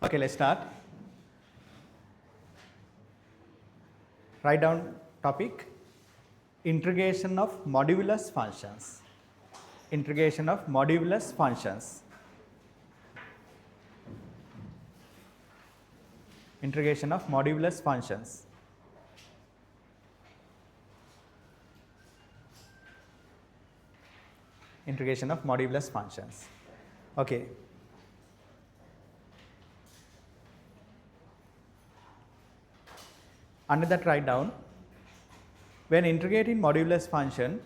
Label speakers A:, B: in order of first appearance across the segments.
A: Okay, let's start. Write down topic: integration of modulus functions. Integration of modulus functions. Integration of modulus functions. Integration of modulus functions. Okay. Under that, write down: when integrating modulus function,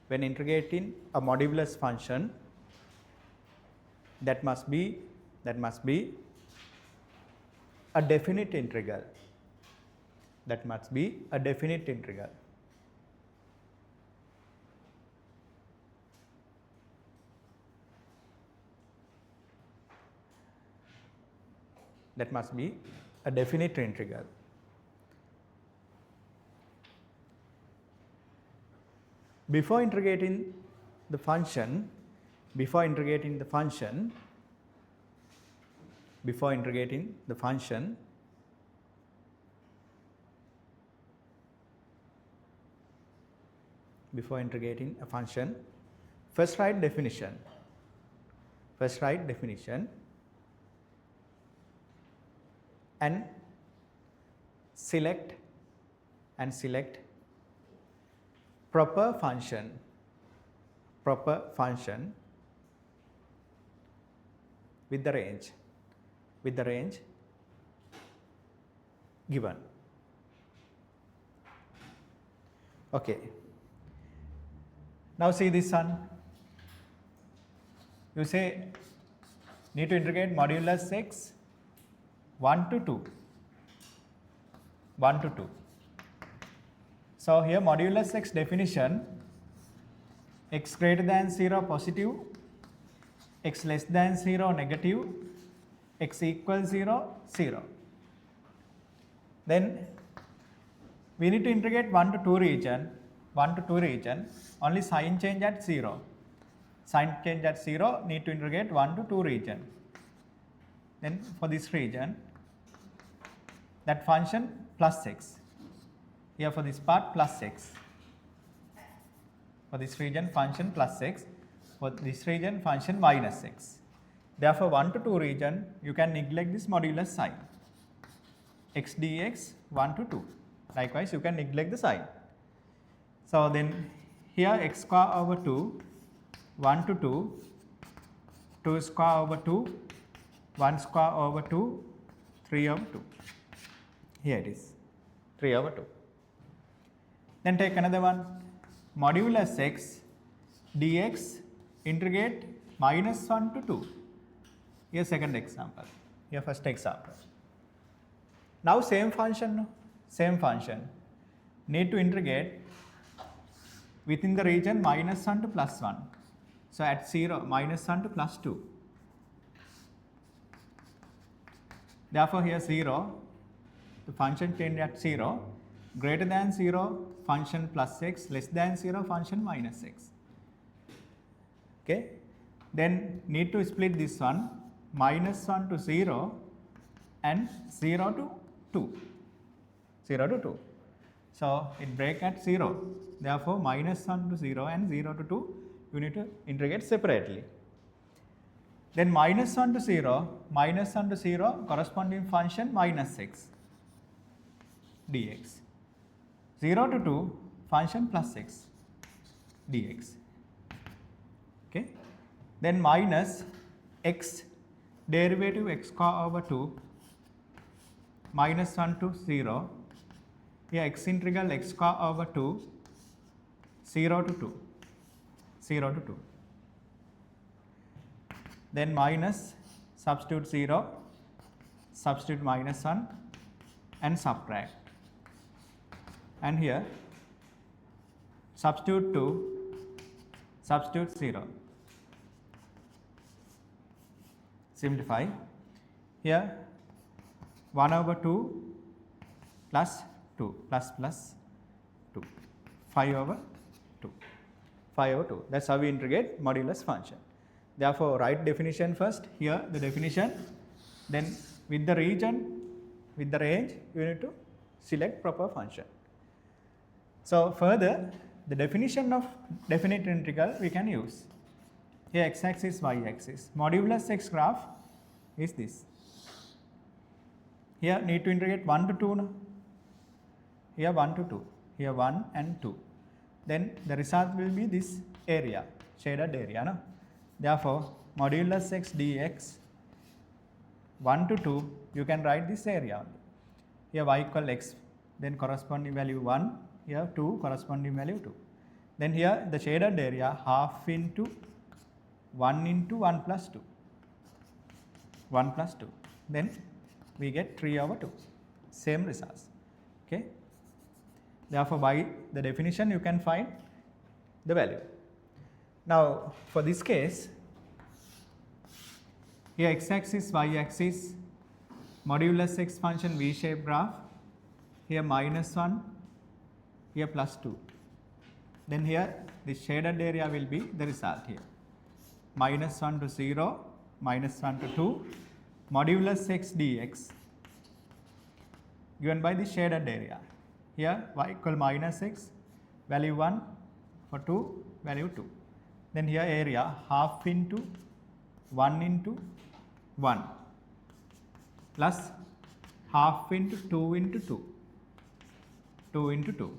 A: when integrating a modulus function, that must be a definite integral. That must be a definite integral. That must be a definite integral. Before integrating the function, before integrating the function, first write definition. And select proper function with the range given. Okay. Now see this one. You say need to integrate modulus x 1 to 2. So here modulus x definition: x greater than 0 positive, x less than 0 negative, x equals 0 0. Then we need to integrate 1 to 2 region. Only sign change at 0. Need to integrate 1 to 2 region. Then for this region, that function plus x. Here for this part plus x. For this region function plus x. For this region function minus x. Therefore 1 to 2 region you can neglect this modulus sign. X dx 1 to 2. Likewise you can neglect the sign. So then here x square over 2, 1 to 2, 2 square over 2, 1 square over 2, 3 over 2. Here it is, 3 over 2. Then take another one, modulus x dx integrate minus 1 to 2. Here second example, here first example. Now same function, need to integrate within the region minus 1 to plus 1. So at 0, minus 1 to plus 2. Therefore here 0, the function change at 0, greater than 0 function plus x, less than 0 function minus x. Okay. Then need to split this one, minus 1 to 0 and 0 to 2. So it break at 0. Therefore minus 1 to 0 and 0 to 2 you need to integrate separately. Then minus 1 to 0 corresponding function minus x dx. 0 to 2 function plus x dx. Okay. Then minus x derivative x square over 2 minus 1 to 0. Here x integral x square over 2 0 to 2. Then minus, substitute 0, substitute minus 1 and subtract. And here substitute 2, substitute 0. Simplify. Here 1 over 2 plus 2 plus 2, 5 over 2. That's how we integrate modulus function. Therefore, write definition first. Here the definition, then with the region, with the range, you need to select proper function. So further, the definition of definite integral we can use. Here x-axis, y-axis. Modulus x graph is this. Here need to integrate 1 to 2. No? Here 1 to 2. Here 1 and 2. Then the result will be this area, shaded area. No? Therefore, modulus x dx 1 to 2, you can write this area only. Here y equal x, then corresponding value 1, here 2, corresponding value 2. Then here the shaded area half into 1 plus 2. 1 plus 2. Then we get 3 over 2. Same results. Okay. Therefore, by the definition you can find the value. Now, for this case, here x-axis, y-axis, modulus x function V-shaped graph, here -1, here +2. Then here the shaded area will be the result here. -1 to 0, -1 to 2, modulus x dx given by the shaded area. Here y equal -x, value 1, for 2, value 2. Then here area half into 1 into 1 plus half into 2 into 2, 2 into 2.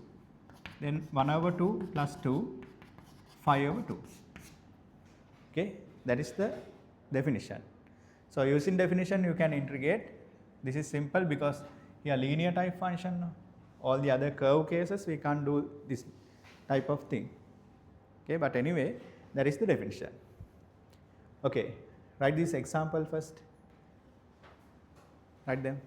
A: Then 1 over 2 plus 2, 5 over 2. Okay, that is the definition. So using definition you can integrate. This is simple because here linear type function. All the other curve cases we can't do this type of thing. Okay, but anyway, that is the definition. Okay, write this example first. Write them.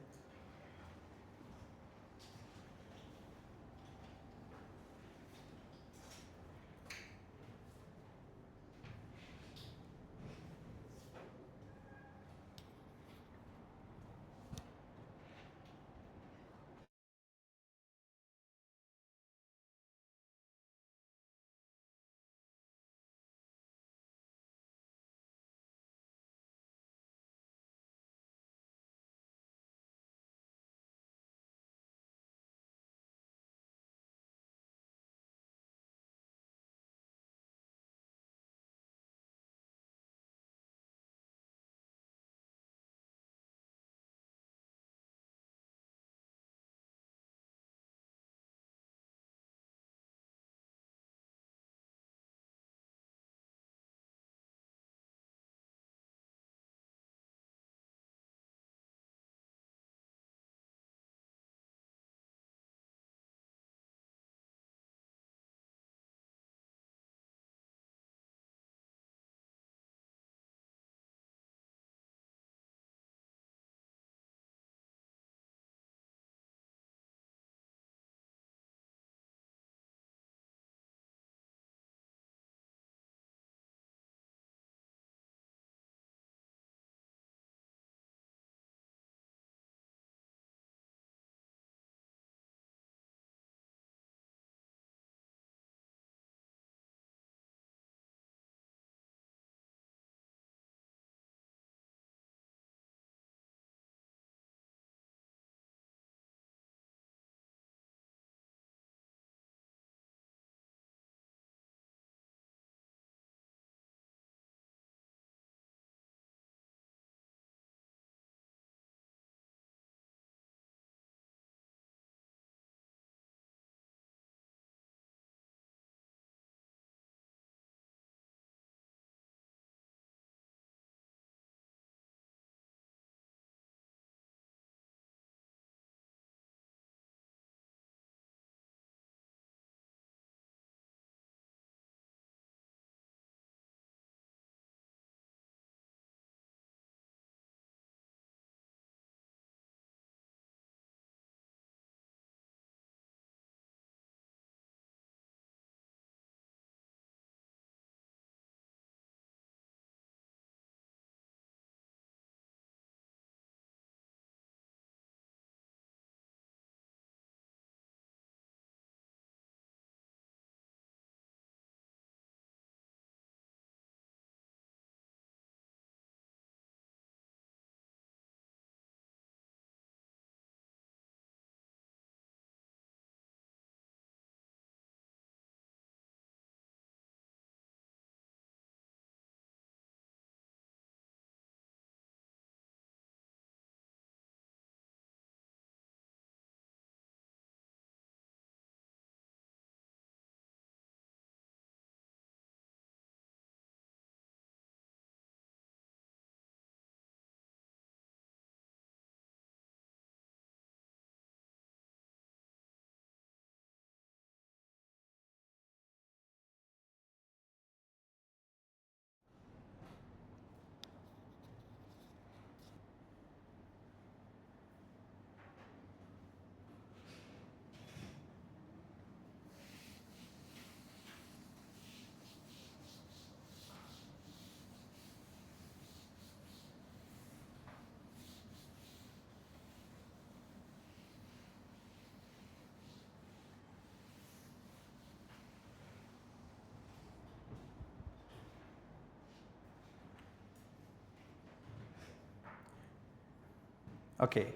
A: Okay.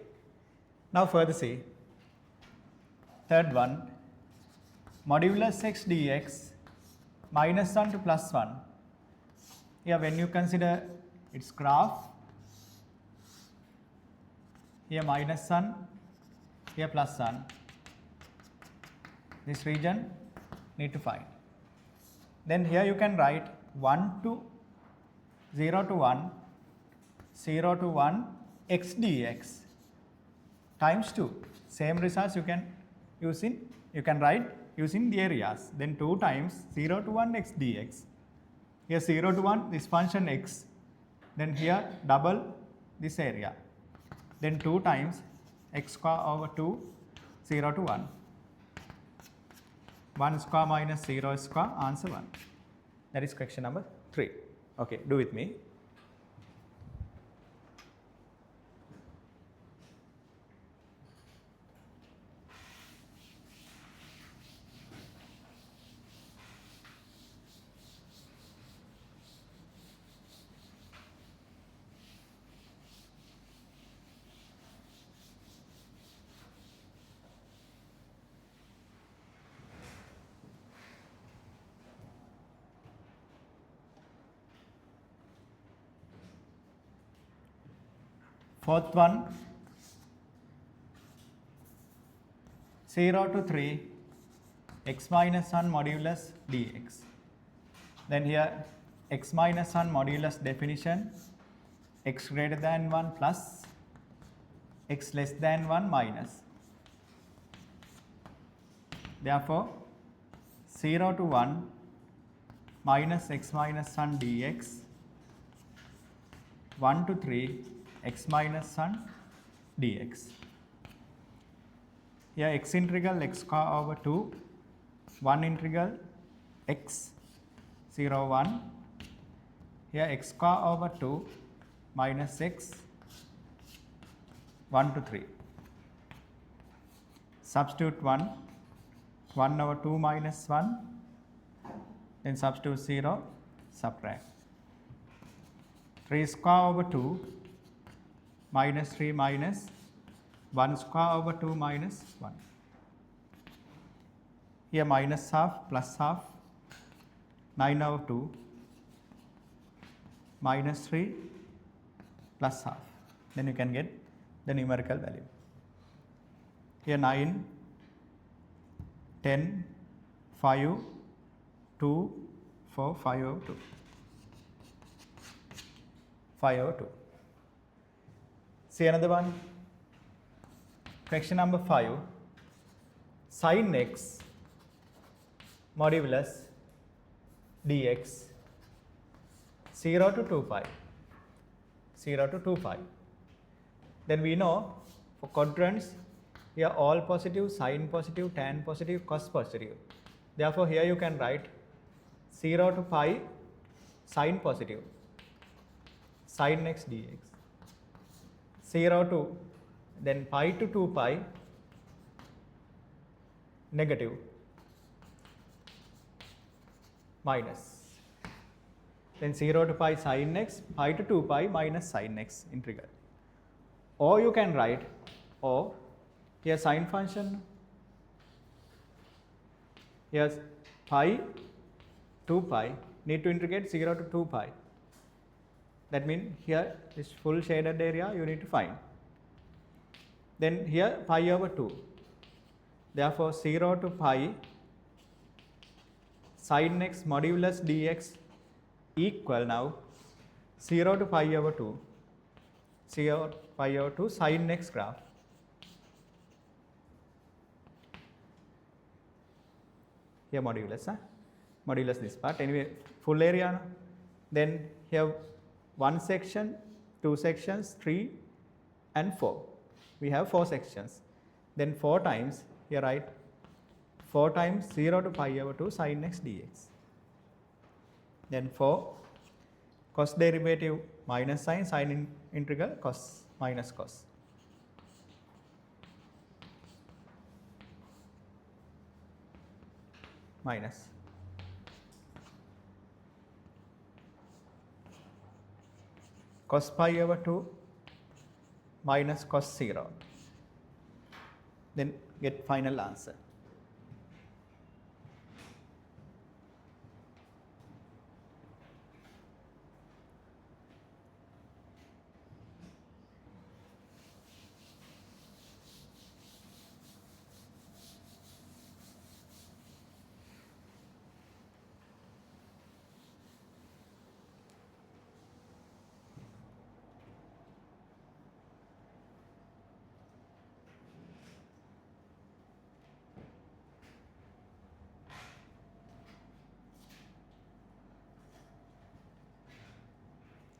A: Now further see. Third one, modulus x dx minus 1 to plus 1. Here when you consider its graph, here minus 1, here plus 1. This region need to find. Then here you can write 1 to 0 to 1, 0 to 1 x dx times 2. Same results you can write using the areas. Then 2 times 0 to 1 x dx. Here 0 to 1 this function x. Then here double this area. Then 2 times x square over 2, 0 to 1. 1 square minus 0 square, answer 1. That is question number 3. Okay, do with me. Fourth one, 0 to 3 x minus 1 modulus dx. Then here x minus 1 modulus definition, x greater than 1 plus x less than 1 minus. Therefore 0 to 1 minus x minus 1 dx, 1 to 3 x minus 1 dx. Here x integral x square over 2, 1 integral x 0 1. Here x square over 2 minus x 1 to 3. Substitute 1, 1 over 2 minus 1, then substitute 0, subtract. 3 square over 2 minus 3 minus 1 square over 2 minus 1. Here minus half plus half, 9 over 2 minus 3 plus half. Then you can get the numerical value. Here 9, 10, 5, 2, 4, 5 over 2. 5 over 2. See another one. Question number 5. Sin x modulus dx 0 to 2 pi. 0 to 2 pi. Then we know for quadrants, here all positive, sin positive, tan positive, cos positive. Therefore, here you can write 0 to pi sin positive, sin x dx. 0 to then pi to 2 pi negative minus. Then 0 to pi sin x, pi to 2 pi minus sin x integral. Or you can write, or here sine function, here pi 2 pi, need to integrate 0 to 2 pi. That means here this full shaded area you need to find. Then here pi over 2. Therefore 0 to pi sin x modulus dx equal now 0 to pi over 2. 0 pi over 2 sin x graph. Here modulus, modulus this part. Anyway, full area. No? Then here 1 section, 2 sections, 3 and 4. We have 4 sections. Then 4 times, here write 4 times 0 to pi over 2 sin x dx. Then 4 cos derivative minus sin integral cos minus cos. Minus. Cos pi over 2 minus cos 0. Then get final answer.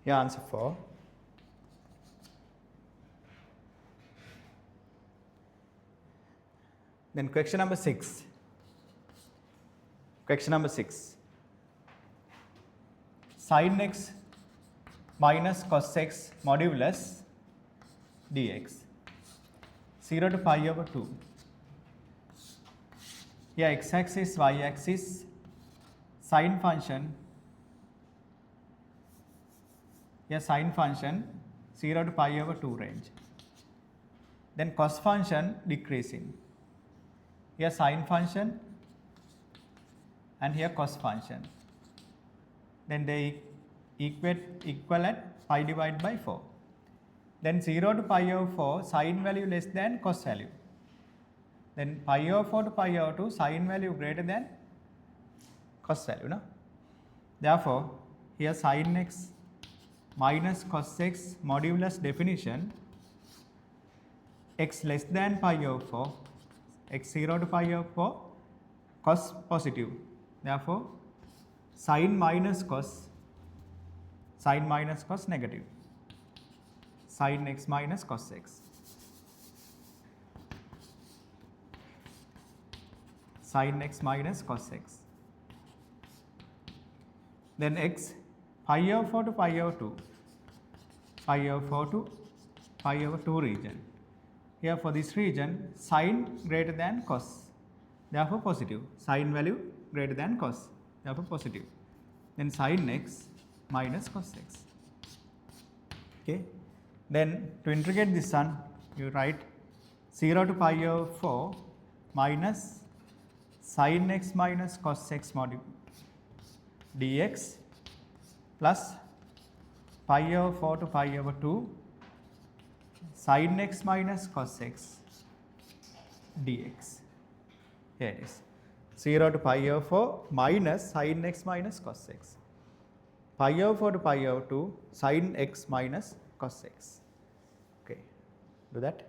A: Here answer 4. Then question number 6. Question number 6. Sin x minus cos x modulus dx 0 to pi over 2. Here x axis, y axis, sine function. Here sine function 0 to pi over 2 range. Then cos function decreasing. Here sine function and here cos function. Then they equal at pi divided by 4. Then 0 to pi over 4 sine value less than cos value. Then pi over 4 to pi over 2 sine value greater than cos value. No? Therefore, here sin x minus cos x modulus definition x less than pi over 4, x 0 to pi over 4, cos positive. Therefore, sin minus cos negative. Sin x minus cos x. Sin x minus cos x. Then x pi over 4 to pi over 2. Pi over 4 to pi over 2 region. Here for this region, sin greater than cos. Therefore positive. Sin value greater than cos. Therefore positive. Then sin x minus cos x. Okay. Then to integrate this one, you write 0 to pi over 4 minus sin x minus cos x module dx plus pi over 4 to pi over 2 sin x minus cos x dx. Here it is. 0 to pi over 4 minus sin x minus cos x. Pi over 4 to pi over 2 sin x minus cos x. Okay, do that.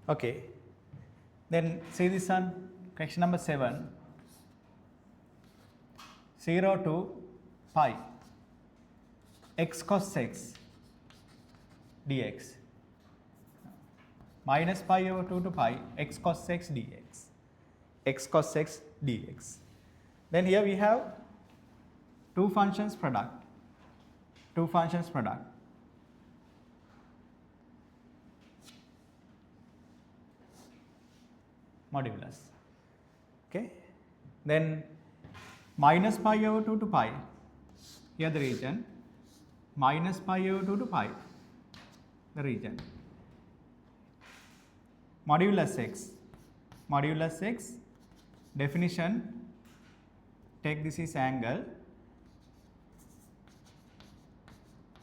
A: Okay. Then see this one, question number 7. 0 to pi x cos x dx. Minus pi over 2 to pi x cos x dx. X cos x dx. Then here we have two functions product. Two functions product. Modulus. Okay. Then minus pi over 2 to pi. Here the region. Minus pi over 2 to pi. The region. Modulus x. Modulus x. Definition. Take this is angle.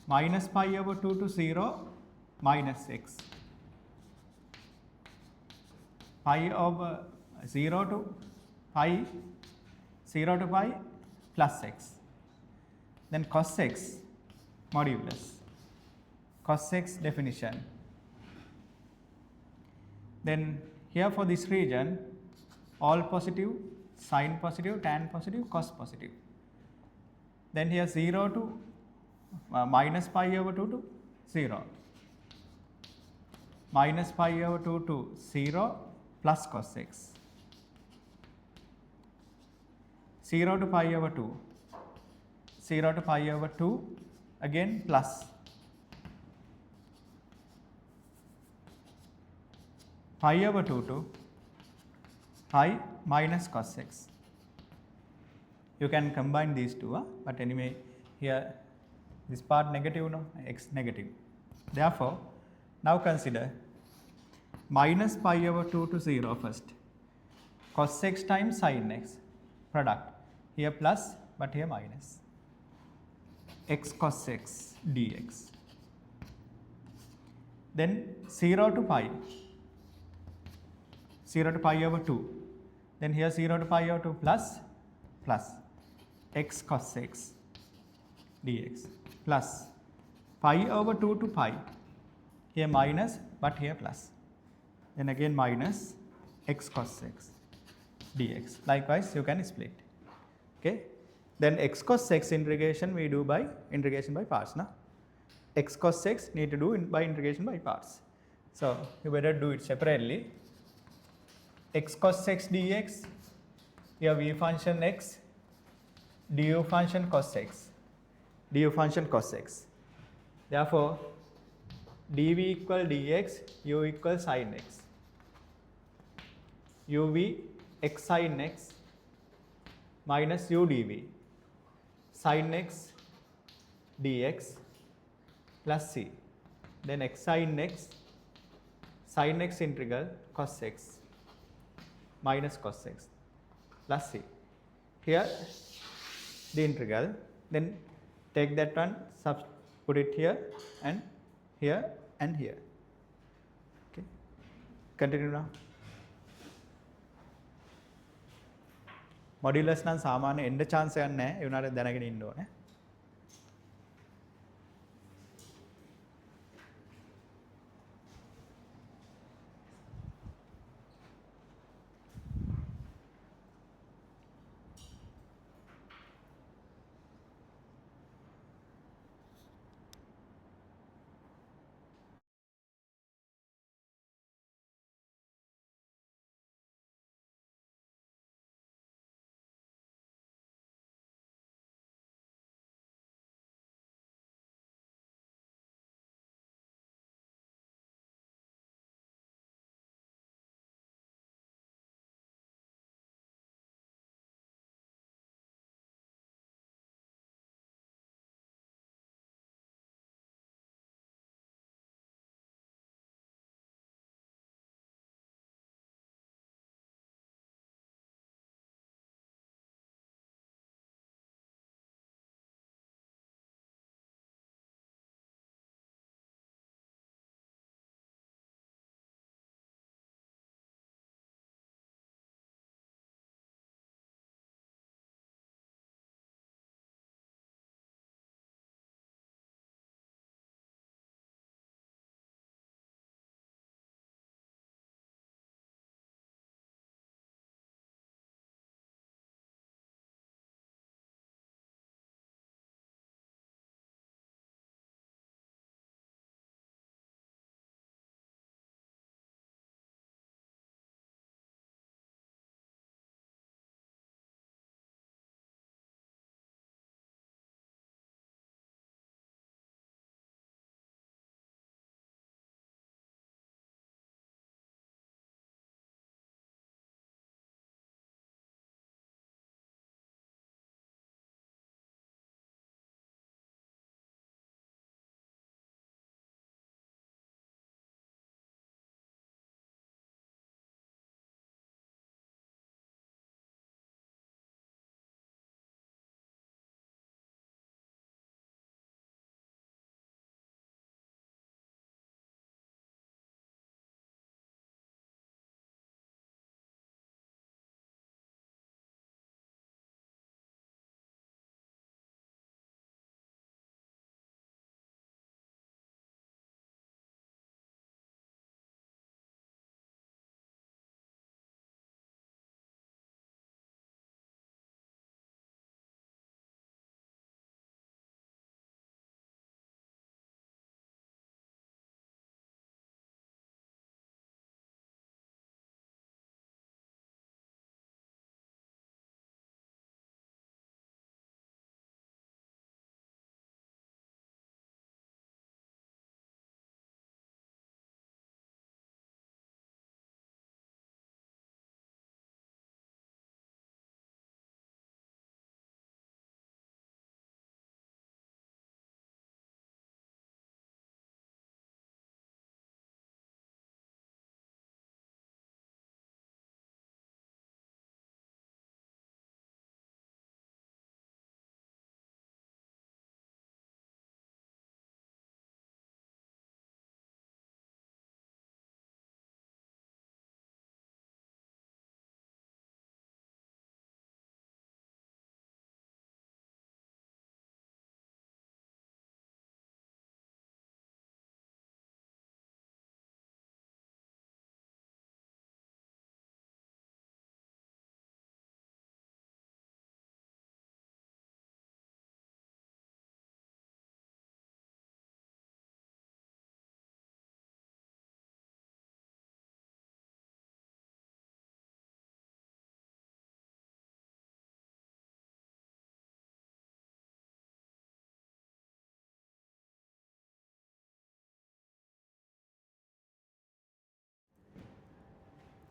A: Minus pi over 2 to 0 minus x. Pi over 0 to pi, 0 to pi plus x. Then cos x modulus. Cos x definition. Then here for this region, all positive, sine positive, tan positive, cos positive. Then here 0 to minus pi over 2 to 0. Minus pi over 2 to 0 plus cos x. 0 to pi over 2. 0 to pi over 2 again plus. Pi over 2 to pi minus cos x. You can combine these two, but anyway here this part negative, no, x negative. Therefore, now consider minus pi over 2 to 0 first. Cos x times sin x product. Here plus, but here minus. X cos x dx. Then 0 to pi. 0 to pi over 2. Then here 0 to pi over 2 plus x cos x dx plus pi over 2 to pi. Here minus, but here plus. Then again minus x cos x dx. Likewise, you can split. Okay. Then x cos x integration we do by integration by parts. Na? X cos x need to do by integration by parts. So you better do it separately. X cos x dx. Here v function x, du function cos x. Du function cos x. Therefore, dv equal dx, u equal sin x. uv x sin x minus u dv. Sin x dx plus c. Then x sin x integral cos x minus cos x plus c. Here the integral, then take that one, put it here and here and here. Okay. Continue now. Modulus නම් සාමාන්‍ය එන්න chance එකක් නැහැ. ඒ උනාට දැනගෙන ඉන්න ඕනේ.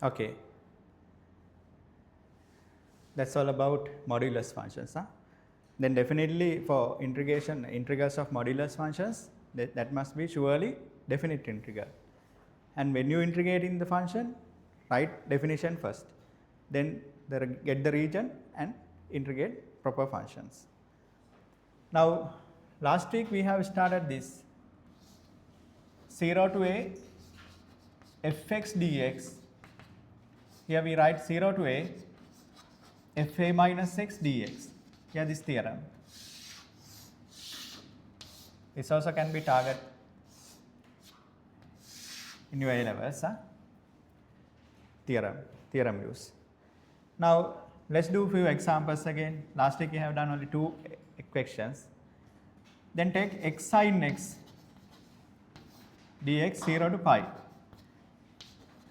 A: Okay, that's all about modulus functions. Huh? Then definitely for integrals of modulus functions, that must be surely definite integral. And when you integrate in the function, write definition first, then get the region and integrate proper functions. Now, last week we have started this 0 to a fx dx. Here we write 0 to a fa minus x dx. Here this theorem. This also can be target in your A levels. Theorem use. Now let's do a few examples again. Last week we have done only 2 equations. Then take x sin x dx 0 to pi.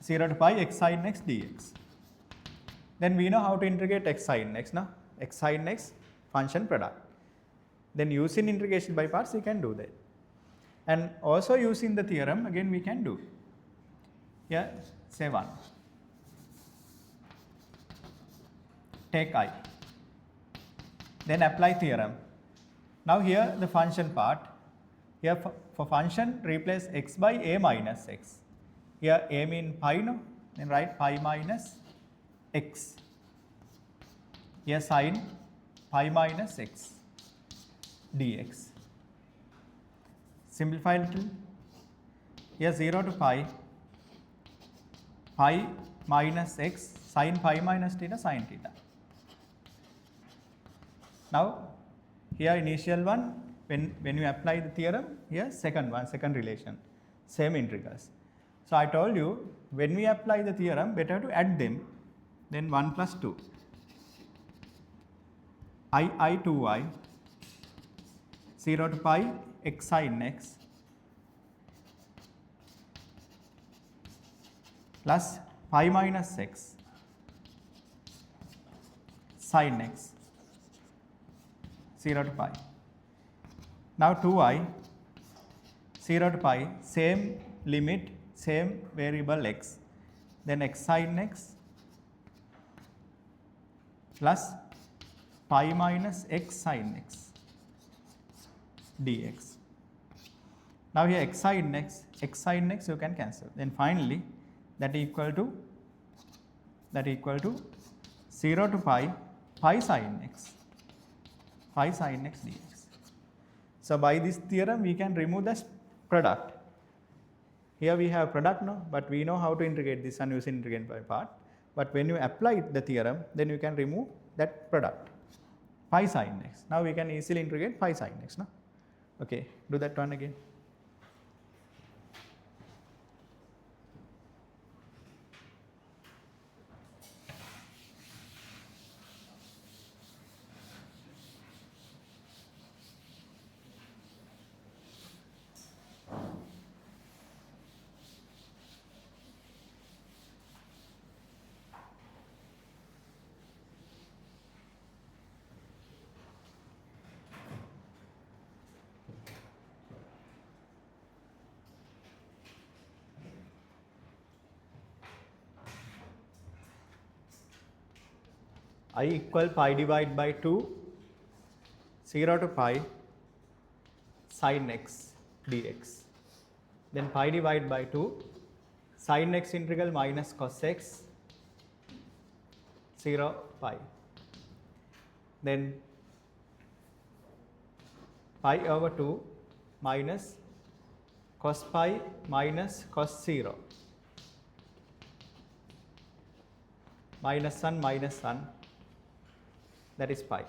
A: 0 to pi x sin x dx. Then we know how to integrate x sin x. No? X sin x function product. Then using integration by parts we can do that. And also using the theorem again we can do. Here say 1. Take I. Then apply theorem. Now here the function part. Here for function replace x by a minus x. Here a mean pi, no? Then write pi minus x. Here sin pi minus x dx. Simplify a little. Here 0 to pi minus x sin pi minus theta sin theta. Now here initial one, when you apply the theorem, here second relation, same integrals. So I told you when we apply the theorem, better to add them. Then 1 plus 2. I 2i 0 to pi x sin x plus pi minus x sin x 0 to pi. Now 2i 0 to pi, same limit, same variable x, then x sin x plus pi minus x sin x dx. Now here x sin x you can cancel. Then finally that equal to 0 to pi sin x dx. So by this theorem we can remove this product. Here we have product, no, but we know how to integrate this and use integrate by part. But when you apply the theorem, then you can remove that product, pi sin x. Now we can easily integrate pi sin x. No? Okay, do that one again. I equal pi divided by 2, 0 to pi sin x dx. Then pi divided by 2 sin x integral minus cos x 0 pi. Then pi over 2 minus cos pi minus cos 0 minus 1 that is pi.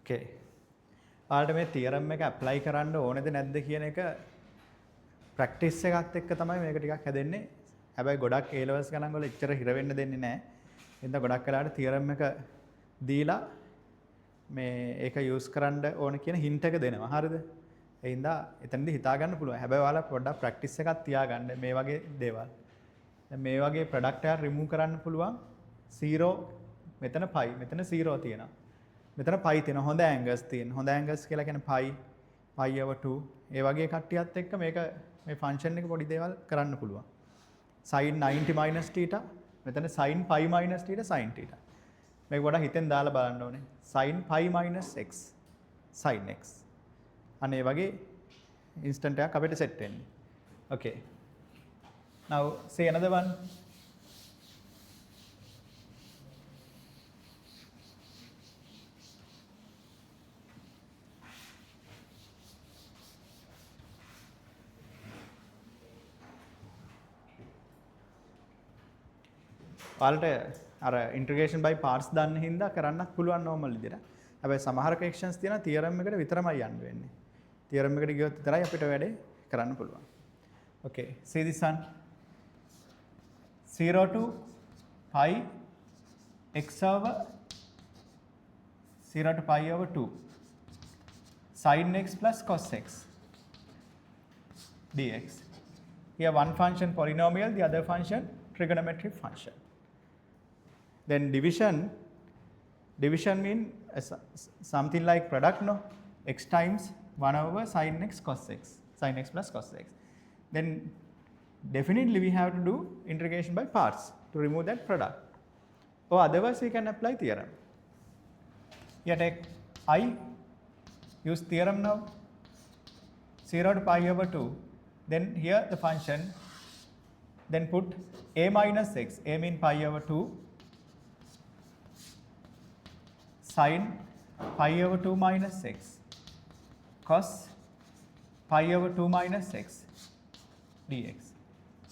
A: okay. ඔයාලට මේ theorem එක apply කරන්න ඕනේද නැද්ද කියන එක practice එකත් එක්ක තමයි මේක ටිකක් හැදෙන්නේ. හැබැයි ගොඩක් A levels ගණන් වල එච්චර හිර වෙන්න දෙන්නේ නැහැ. එහෙනම් ගොඩක් වෙලාවට තියරම් එක දීලා මේ ඒක යූස් කරන්න ඕන කියන හින්ට් එක දෙනවා. හරිද? ඒ හින්දා එතනදී හිතා ගන්න පුළුවන්. හැබැයි ඔයාලා පොඩ්ඩක් ප්‍රැක්ටිස් එකක් තියාගන්න මේ වගේ දේවල්. දැන් මේ වගේ ප්‍රොඩක්ට් එකක් රිමූව් කරන්න පුළුවන් 0 මෙතන පයි මෙතන 0 තියෙනවා. මෙතන පයි තියෙනවා. හොඳ ඇංගල්ස් තියෙන. හොඳ ඇංගල්ස් කියලා කියන්නේ පයි over 2. ඒ වගේ කට්ටියත් එක්ක මේක මේ ෆන්ක්ෂන් එක පොඩි දේවල් කරන්න පුළුවන්. sin 90 minus theta මෙතන sin pi minus theta sin theta. මේක පොඩ්ඩක් හිතෙන් දාලා බලන්න ඕනේ. sin pi minus x sin x. අනේ වගේ ඉන්ස්ටන්ට් එකක් අපිට සෙට් වෙන්නේ. Okay. Now say another one. ඔයාලට අර ඉන්ටිග්‍රේෂන් බයි පාර්ට්ස් දන්න හින්දා කරන්නත් පුළුවන් normal විදිහට. හැබැයි සමහර questions තියෙනවා තියරම් එකට විතරමයි යන්න වෙන්නේ. තියරම් එකට ගියොත් විතරයි අපිට වැඩේ කරන්න පුළුවන්. Okay, see this one. 0 to pi x over 0 to pi over 2 sin x plus cos x dx. Here one function polynomial, the other function trigonometric function. Then division mean something like product, no? X times 1 over sin x cos x, sin x plus cos x. Then definitely we have to do integration by parts to remove that product. Or otherwise we can apply theorem. Here take I, use theorem now, 0 to pi over 2. Then here the function, then put a minus x, a mean pi over 2, sin pi over 2 minus x, cos pi over 2 minus x dx.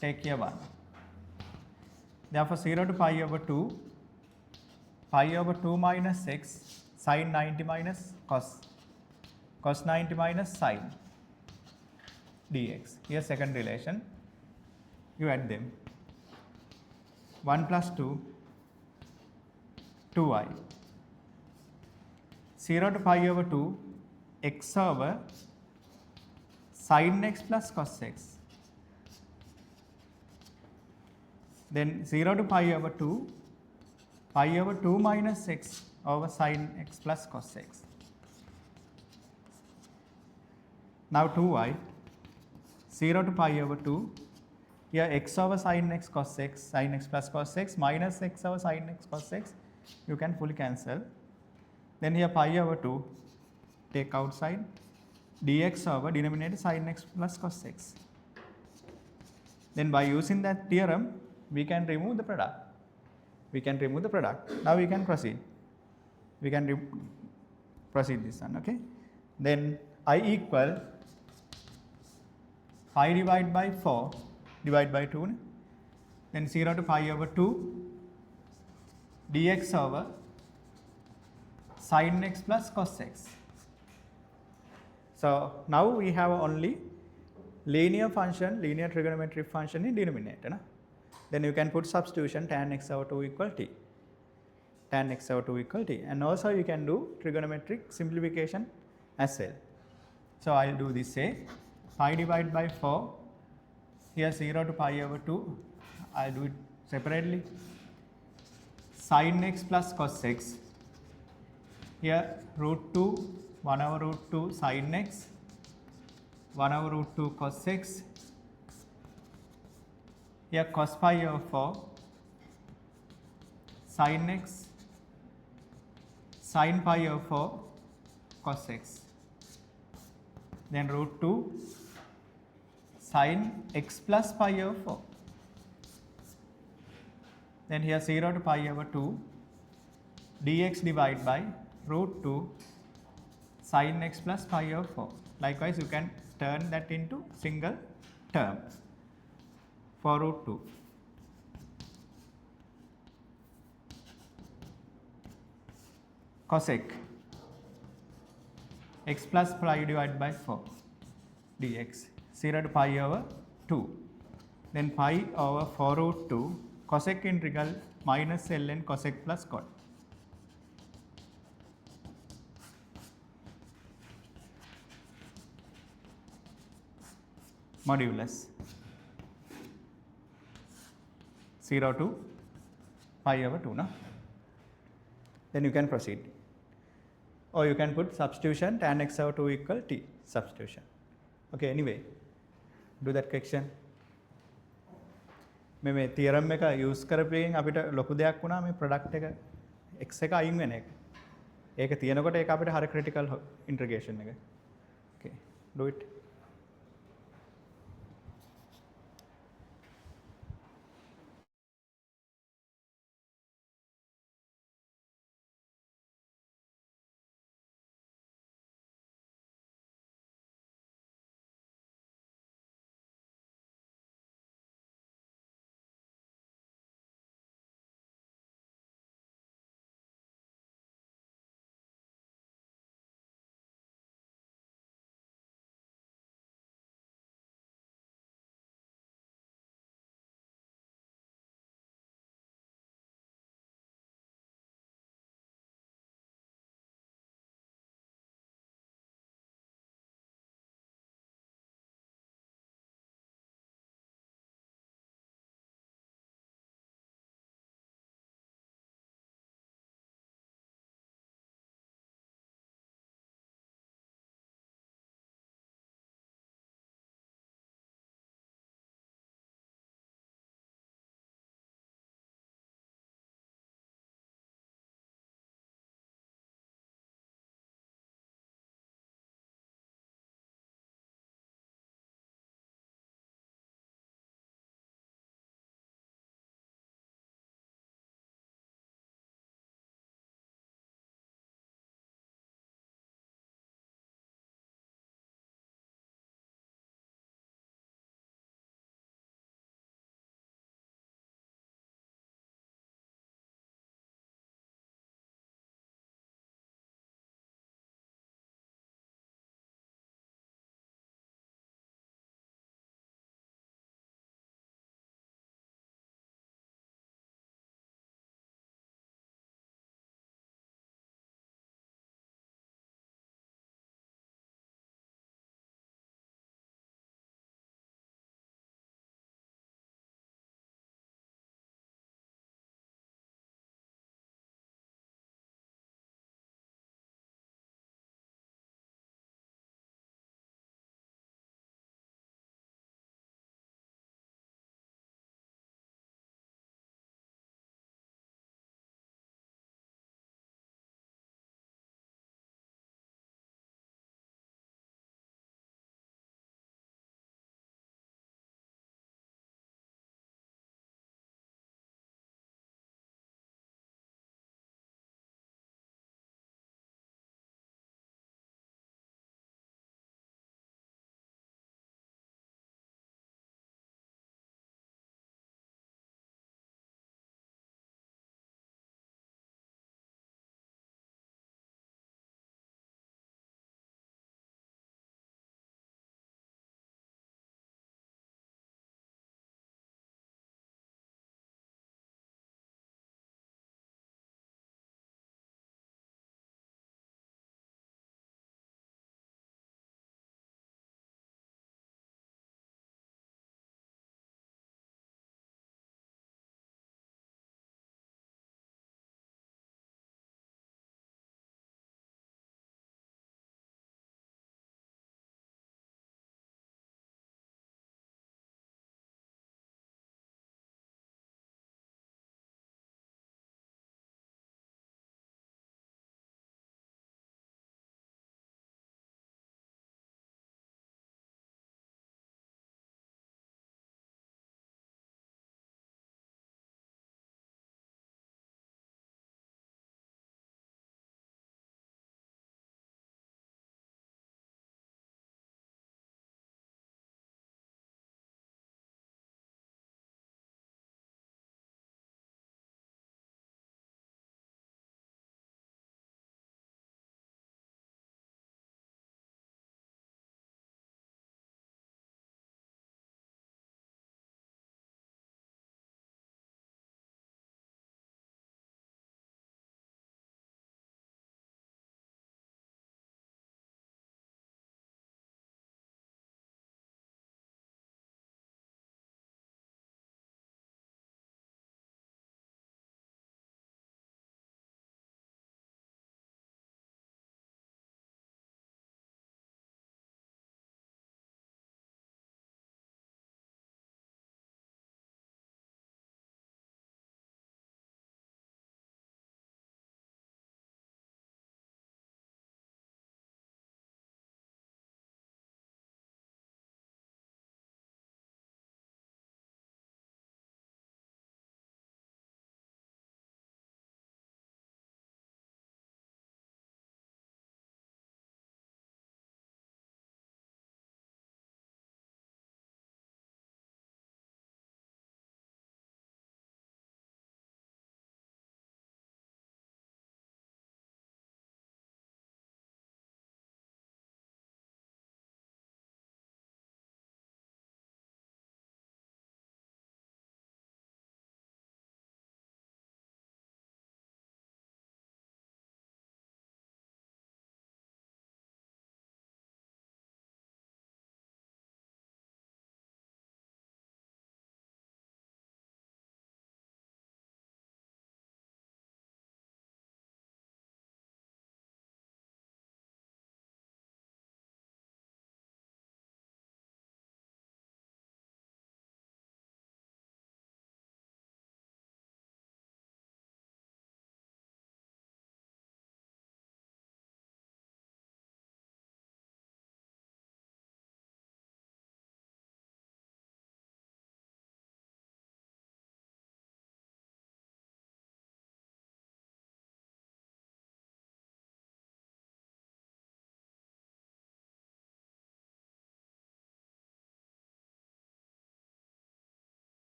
A: Take here 1. Therefore 0 to pi over 2, pi over 2 minus x, sin 90 minus cos, cos 90 minus sin dx. Here second relation, you add them. 1 plus 2, 2i. 0 to pi over 2, x over sin x plus cos x. Then 0 to pi over 2, pi over 2 minus x over sin x plus cos x. Now 2i, 0 to pi over 2, here x over sin x cos x, sin x plus cos x minus x over sin x cos x, you can fully cancel. Then here pi over 2, take outside, dx over denominator sin x plus cos x. Then by using that theorem, we can remove the product. Now we can proceed. We can proceed this one, okay? Then I equal pi divided by 4 divided by 2. Then 0 to pi over 2 dx over sin x plus cos x. So now we have only linear function, linear trigonometric function in denominator. Na? Then you can put substitution tan x over 2 equal t. Tan x over 2 equal t. And also you can do trigonometric simplification as well. So I'll do this say pi divided by 4. Here 0 to pi over 2. I'll do it separately. Sin x plus cos x. Here root 2, 1 over root 2 sin x, 1 over root 2 cos x. Here cos pi over 4, sin x, sin pi over 4 cos x. Then root 2 sin x plus pi over 4. Then here 0 to pi over 2 dx divided by root 2 sin x plus pi over 4. Likewise, you can turn that into single term for root 2. Cosec. x plus pi divided by 4 dx 0 to pi over 2. Then pi over 4 root 2 cosec integral minus ln cosec plus cot. Modulus 0 to pi over 2. No? Then you can proceed. Or you can put substitution tan x over 2 equal t substitution. Okay, anyway, do that question. මේ theorem එක use කරපේකින් අපිට ලොකු දෙයක් වුණා මේ product එක x එක අයින් වෙන එක. ඒක තියෙනකොට ඒක අපිට හරිය critical integration එක. Okay, do it.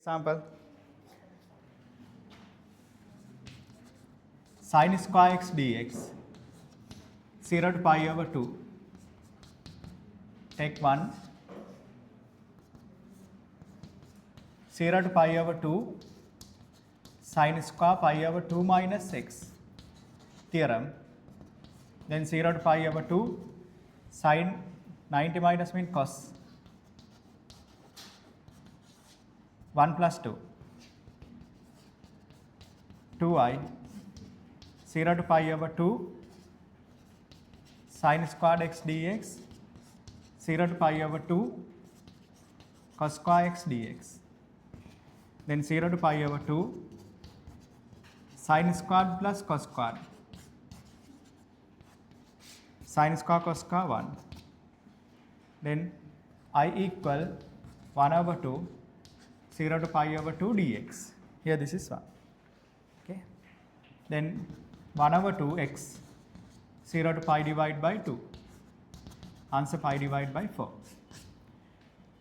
A: Example. Sin square x dx 0 to pi over 2. Take 1. 0 to pi over 2 sin square pi over 2 minus x theorem. Then 0 to pi over 2 sin 90 minus mean cos 1 plus 2. 2i 0 to pi over 2 sin squared x dx 0 to pi over 2 cos square x dx. Then 0 to pi over 2 sin squared plus cos squared sin square cos square 1. Then I equal 1 over 2 0 to pi over 2 dx. Here this is 1. Okay. Then 1 over 2 x 0 to pi divided by 2. Answer pi divided by 4.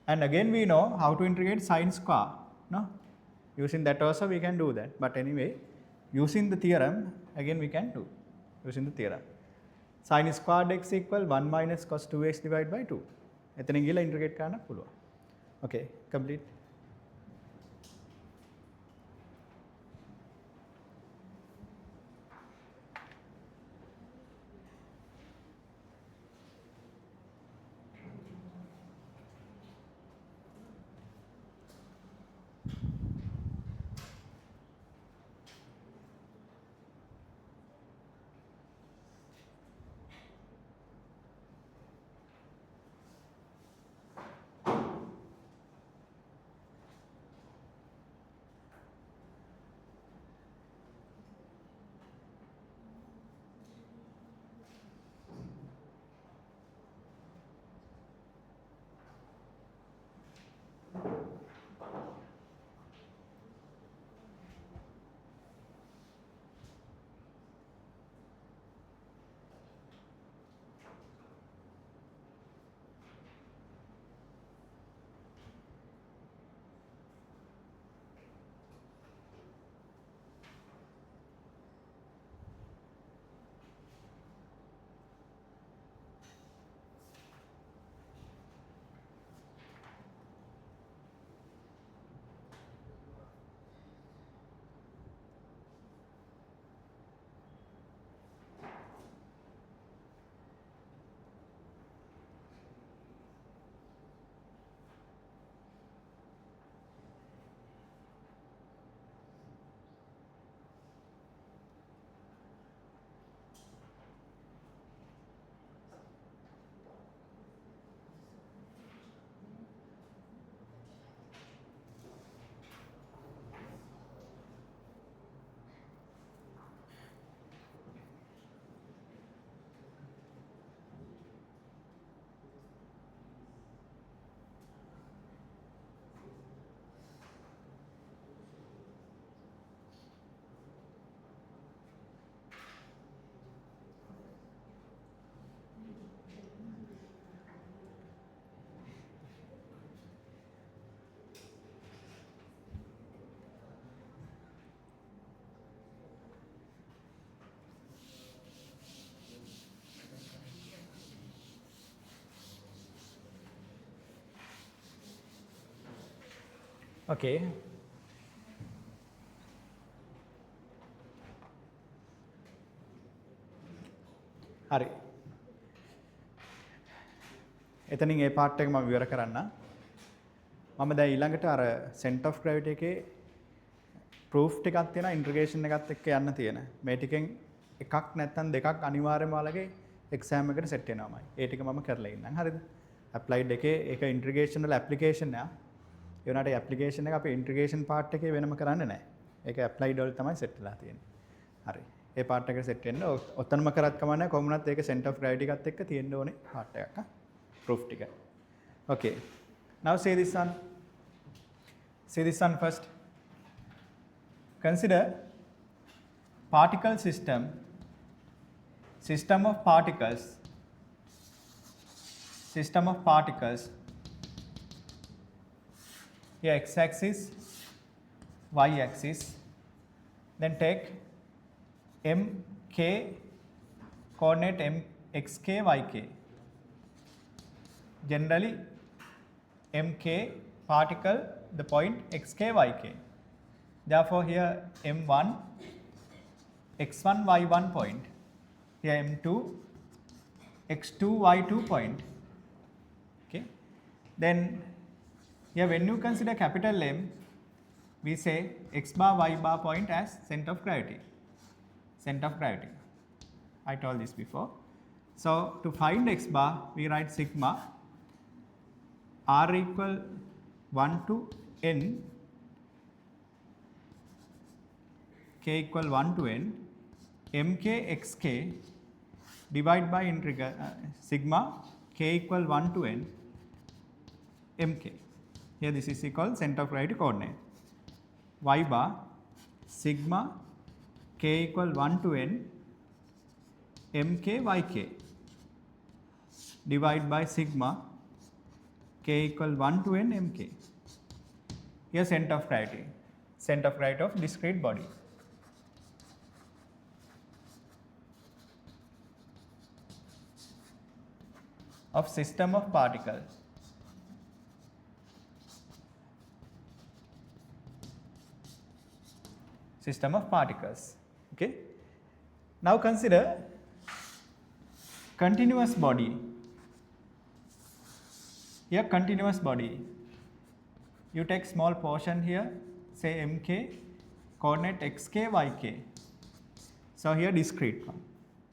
A: And again we know how to integrate sin square. No? Using that also we can do that. But anyway, using the theorem, again we can do. Using the theorem. Sin squared x equal 1 minus cos 2x divided by 2. එතනින් ගිහලා integrate කරන්න පුළුවන්. Okay, complete. Okay. හරි. එතනින් ඒ part එක මම විවර කරන්න. මම දැන් ඊළඟට අර center of gravity එකේ proof ටිකක් තියෙනවා integration එකත් එක්ක යන්න තියෙන. මේ ටිකෙන් එකක් නැත්නම් දෙකක් අනිවාර්යයෙන්ම ඔයාලගේ exam එකට set වෙනවාමයි. ඒ ටික මම කරලා ඉන්නම්. හරිද? applied එකේ ඒක integration වල application එක. ඒ වුණාට application එක අපේ integration part එකේ වෙනම කරන්නේ නැහැ. ඒක applied වල තමයි set වෙලා තියෙන්නේ. හරි. ඒ part එකට set වෙන්න ඔතනම කරත් කමක් නැහැ. කොහොමුණත් ඒක center of gravity එකත් එක්ක තියෙන්න ඕනේ part එකක්. proof ටික. Okay. Now say this one. Say this one first. Consider particle system of particles here x-axis y-axis, then take mk coordinate xk yk. Generally mk particle the point xk yk. Therefore here m1 x1 y1 point, here m2 x2 y2 point. Okay, then here when you consider capital M, we say x bar y bar point as center of gravity. Center of gravity, I told this before. So to find x bar, we write sigma r equal 1 to n, k equal 1 to n, mk xk divided by integral sigma k equal 1 to n mk. Here this is equal center of gravity coordinate. Y bar sigma k equal 1 to n mk yk divided by sigma k equal 1 to n mk. Here center of gravity of discrete body. Of system of particles. System of particles. Okay. Now consider continuous body. Here continuous body. You take small portion here, say mk, coordinate xk, yk. So here discrete one.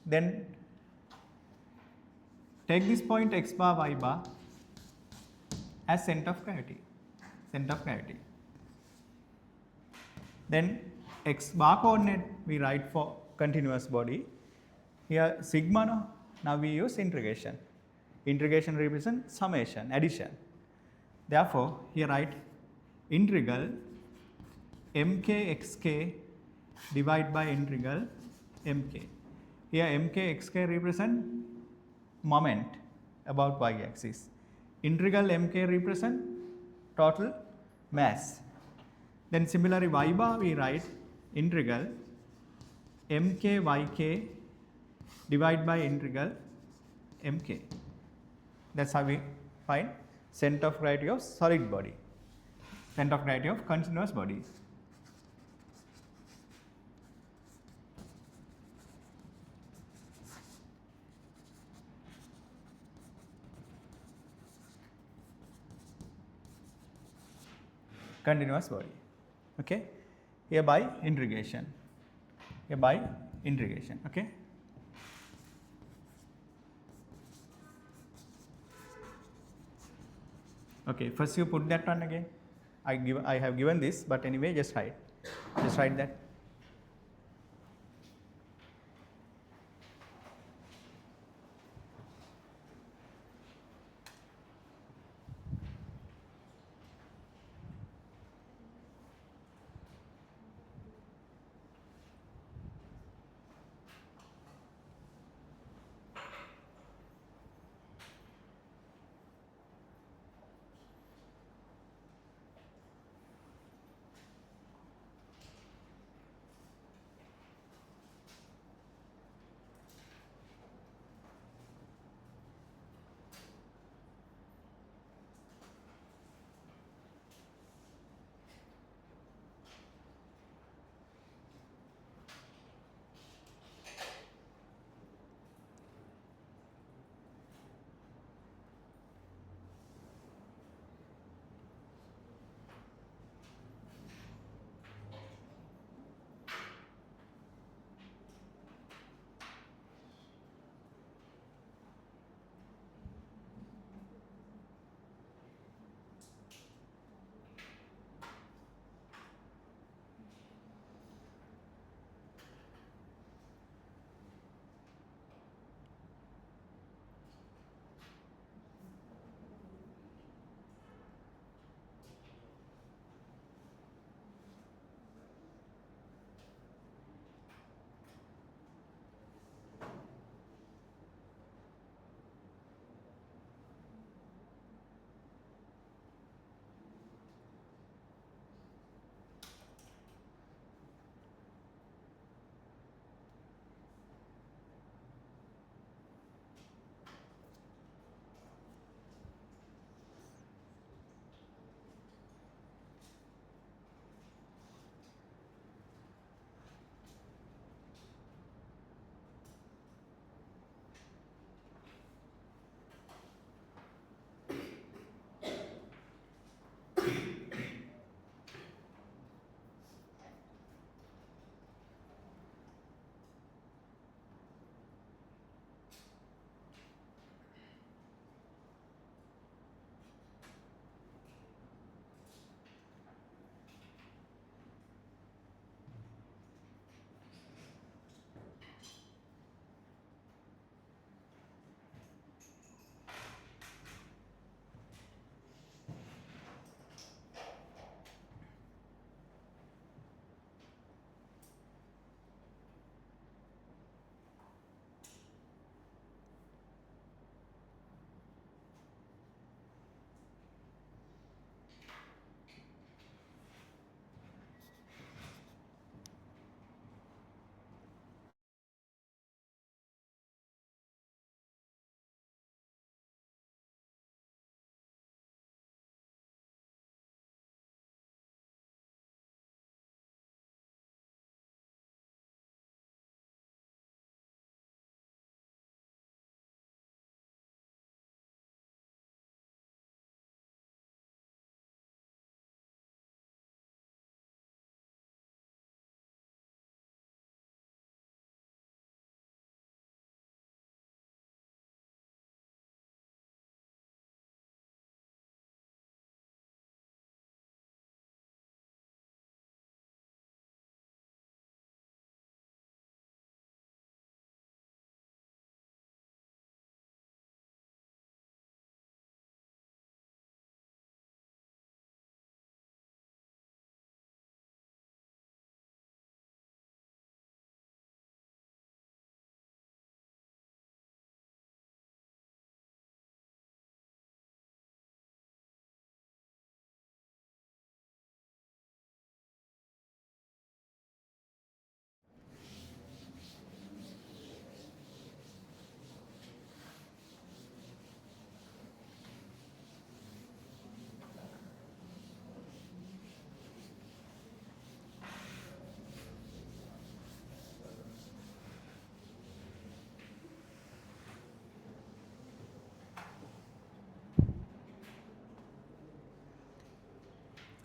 A: Then take this point x bar, y bar as center of gravity. Center of gravity. Then x bar coordinate we write for continuous body. Here sigma, no? Now we use integration. Integration represents summation, addition. Therefore, here write integral mk xk divided by integral mk. Here mk xk represent moment about y-axis. Integral mk represent total mass. Then similarly y bar we write integral mk yk divided by integral mk. That's how we find center of gravity of solid body, center of gravity of continuous body. Continuous body. Okay, here by integration. Here by integration. Okay. Okay, first you put that one again. I have given this, but anyway, just write that.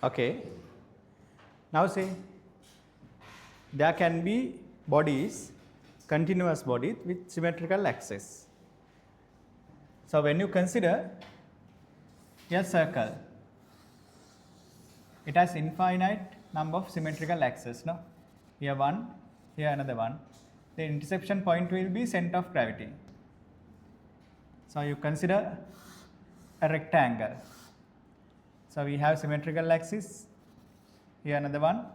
A: Okay. Now see, there can be bodies, continuous bodies with symmetrical axis. So when you consider a circle, it has infinite number of symmetrical axes, no? Here one, here another one. The intersection point will be center of gravity. So you consider a rectangle. So we have symmetrical axis, here another one,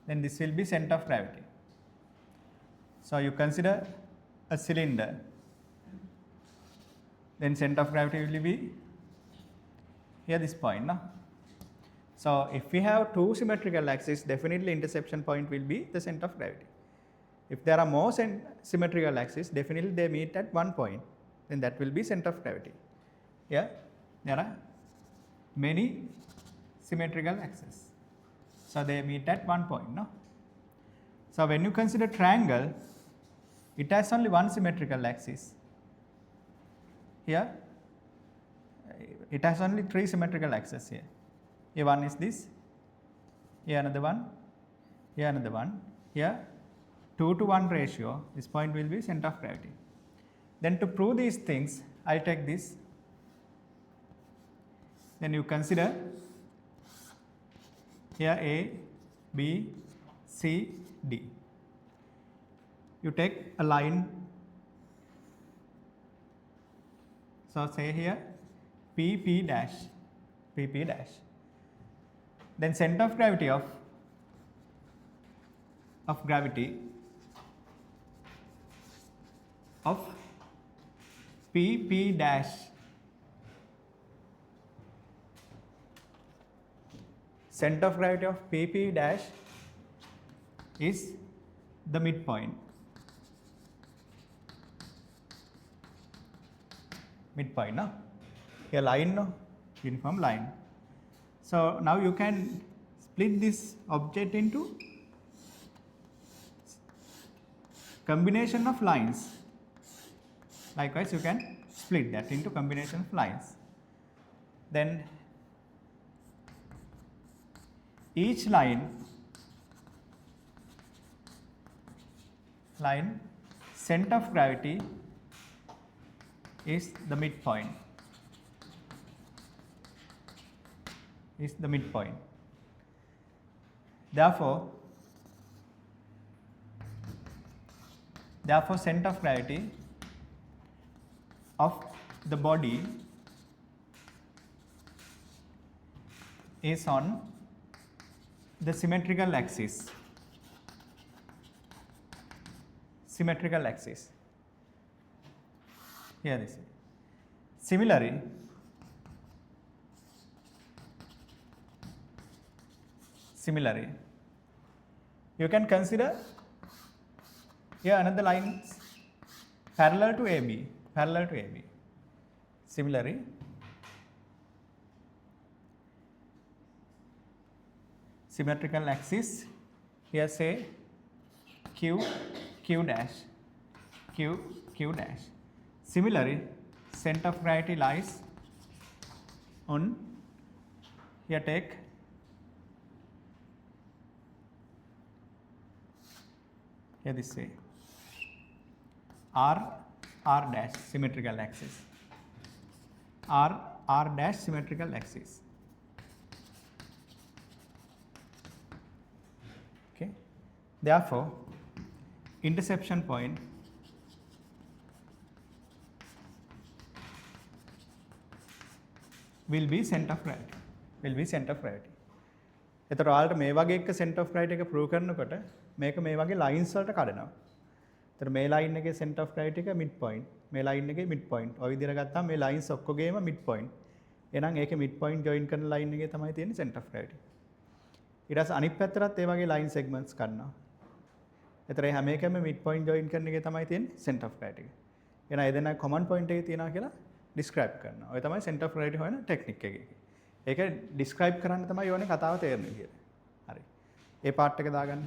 A: then this will be center of gravity. So you consider a cylinder, then center of gravity will be here this point, no? So if we have two symmetrical axes, definitely intersection point will be the center of gravity. If there are more symmetrical axes, definitely they meet at one point, then that will be center of gravity. Here there are many symmetrical axes, so they meet at one point, no? So when you consider triangle, it has only one symmetrical axis. Here it has only three symmetrical axes here. Here one is this, here another one, here another one. Here 2:1 ratio, this point will be center of gravity. Then to prove these things, I'll take this. Then you consider here A, B, C, D. You take a line. So say here P, P dash, P, P dash. Then center of gravity of P, P dash center of gravity of P, P dash is the midpoint. Midpoint, no? Here line, no? Uniform line. So now you can split this object into combination of lines. Likewise, you can split that into combination of lines. Then each line center of gravity is the midpoint. Therefore, center of gravity of the body is on the symmetrical axis. Here this. Similarly, you can consider here another line parallel to AB. Similarly, symmetrical axis, here say Q, Q dash. Similarly, center of gravity lies on, here take here this say R dash symmetrical axis. R dash symmetrical axis. Okay. Therefore, intersection point will be center of gravity. එතකොට ඔයාලට මේ වගේ එක center of gravity එක prove කරනකොට මේක මේ වගේ lines වලට කඩනවා. එතකොට මේ line එකේ center of gravity එක midpoint, මේ line එකේ midpoint. ඔය විදිහට ගත්තාම මේ lines ඔක්කොගේම midpoint. එහෙනම් ඒකේ midpoint join කරන line එකේ තමයි තියෙන්නේ center of gravity. ඊට පස්සේ අනිත් පැත්තටත් ඒ වගේ line segments ගන්නවා. එතකොට මේ හැම එකම midpoint join කරන එකේ තමයි තියෙන්නේ center of gravity එක. එහෙනම් ඒ දෙන්න common point එකේ තියනවා කියලා describe කරනවා. ඔය තමයි center of gravity හොයන technique එක. ඒක describe කරන්න තමයි ඕනේ කතාව තේරෙන්න විදියට. හරි. ඒ part එක දාගන්න.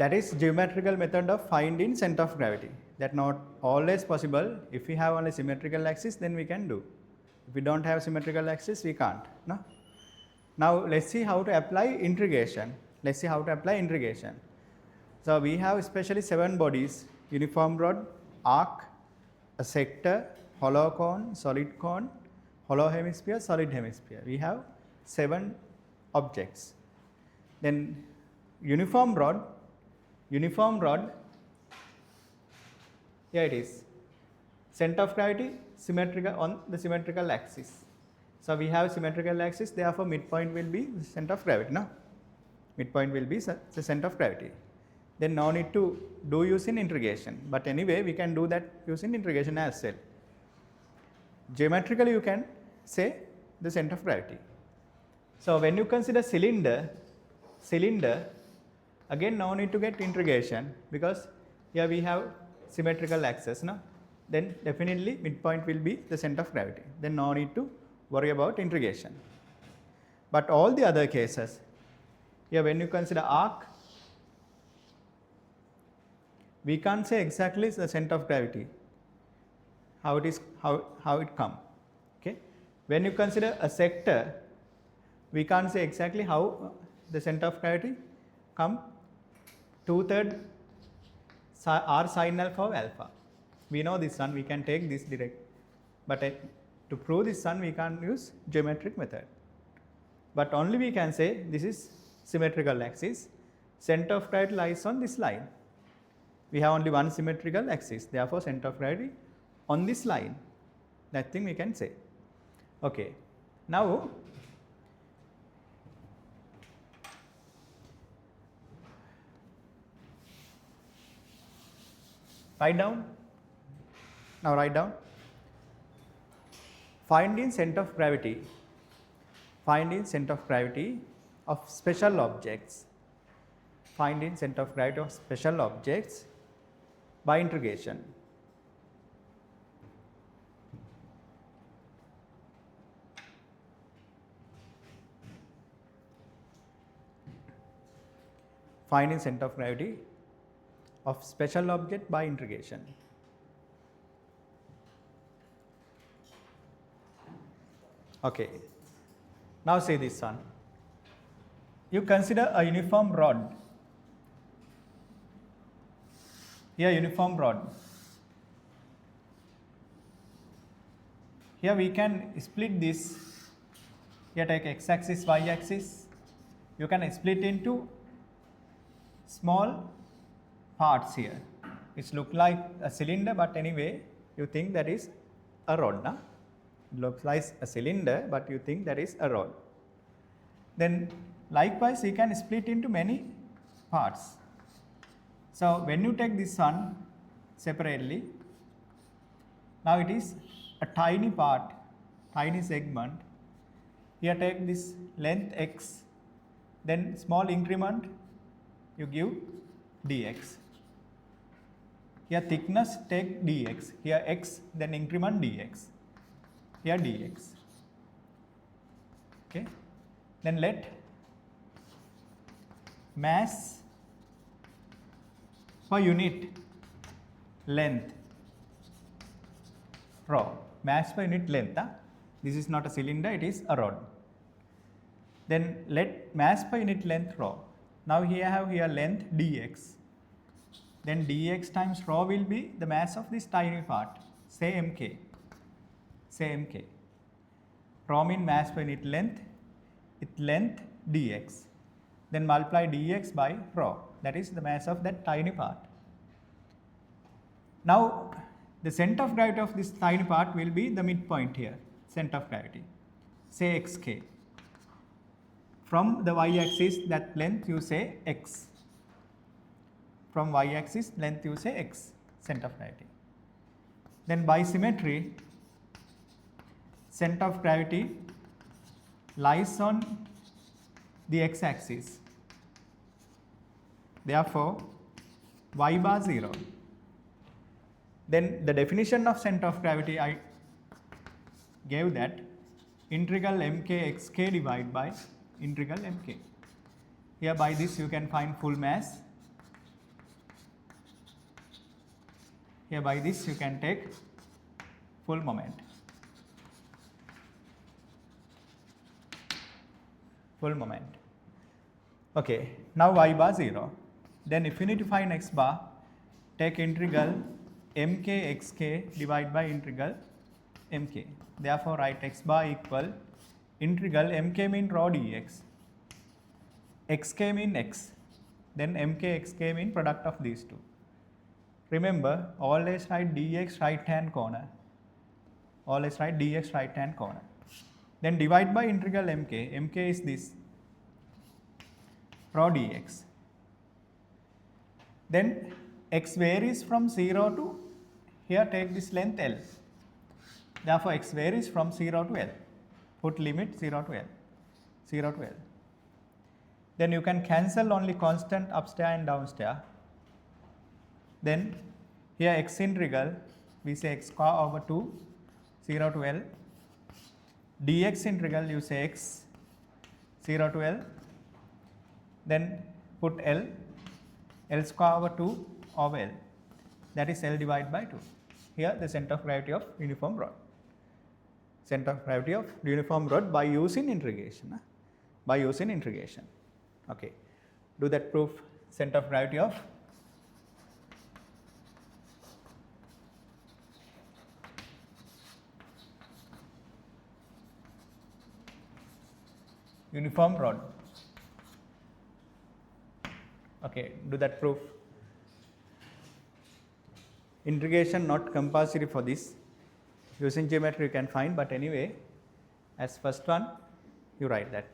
A: That is geometrical method of finding center of gravity. That not always possible. If we have only symmetrical axis, then we can do. If we don't have symmetrical axis, we can't. No? Now let's see how to apply integration. Let's see how to apply integration. So we have especially 7 bodies: uniform rod, arc, a sector, hollow cone, solid cone, hollow hemisphere, solid hemisphere. We have 7 objects. Then uniform rod, here it is. Center of gravity symmetrical on the symmetrical axis. So we have symmetrical axis, therefore midpoint will be the center of gravity. No? Midpoint will be the center of gravity. Then no need to do using integration. But anyway, we can do that using integration as well. Geometrically, you can say the center of gravity. So when you consider cylinder, again no need to get integration, because here we have symmetrical axis. No? Then definitely midpoint will be the center of gravity. Then no need to worry about integration. But all the other cases, here when you consider arc, we can't say exactly the center of gravity, how it come. Okay? When you consider a sector, we can't say exactly how the center of gravity come. 2/3 r sin alpha of alpha. We know this one, we can take this direct. But to prove this one, we can't use geometric method. But only we can say this is symmetrical axis. Center of gravity lies on this line. We have only one symmetrical axis, therefore center of gravity on this line. That thing we can say. Okay. Now write down. Now write down. Finding center of gravity. Finding center of gravity of special objects. Finding center of gravity of special objects by integration. Finding center of gravity of special object by integration. Okay. Now see this one. You consider a uniform rod. Here uniform rod. Here we can split this. Here take x-axis, y-axis. You can split into small parts here. It looks like a cylinder, but anyway, you think that is a rod. Nah? It looks like a cylinder, but you think that is a rod. Then likewise, you can split into many parts. So when you take this one separately, now it is a tiny part, tiny segment. Here take this length x, then small increment, you give dx. Here thickness, take dx. Here x, then increment dx. Here dx. Okay. Then let mass per unit length rho. Mass per unit length. This is not a cylinder, it is a rod. Then let mass per unit length rho. Now here I have here length dx. Then dx times rho will be the mass of this tiny part. Say mk. Say mk. Rho means mass per unit length. Its length dx. Then multiply dx by rho. That is the mass of that tiny part. Now the center of gravity of this tiny part will be the midpoint here. Center of gravity. Say xk. From the y-axis, that length you say x. From y-axis, length you say x, center of gravity. Then by symmetry, center of gravity lies on the x-axis. Therefore, y bar 0. Then the definition of center of gravity, I gave that integral mk xk divided by integral mk. Here by this you can find full mass. Here by this you can take full moment. Full moment. Okay, now y bar 0. Then if you need to find x bar, take integral mk xk divided by integral mk. Therefore, write x bar equal integral mk mean rho dx, xk mean x, then mk xk mean product of these two. Remember, always write dx right hand corner. Always write dx right hand corner. Then divide by integral mk. Mk is this rho dx. Then x varies from 0 to, here take this length L. Therefore, x varies from 0 to L. Put limit 0 to L. 0 to L. Then you can cancel only constant upstairs and downstairs. Then here x integral, we say x square over 2, 0 to L. Dx integral, you say x 0 to L. Then put L, L square over 2 over L. That is L divided by 2. Here the center of gravity of uniform rod. Center of gravity of uniform rod by using integration. By using integration. Okay. Do that proof. Center of gravity of uniform rod. Okay, do that proof. Integration not compulsory for this. Using geometry you can find, but anyway, as first one, you write that.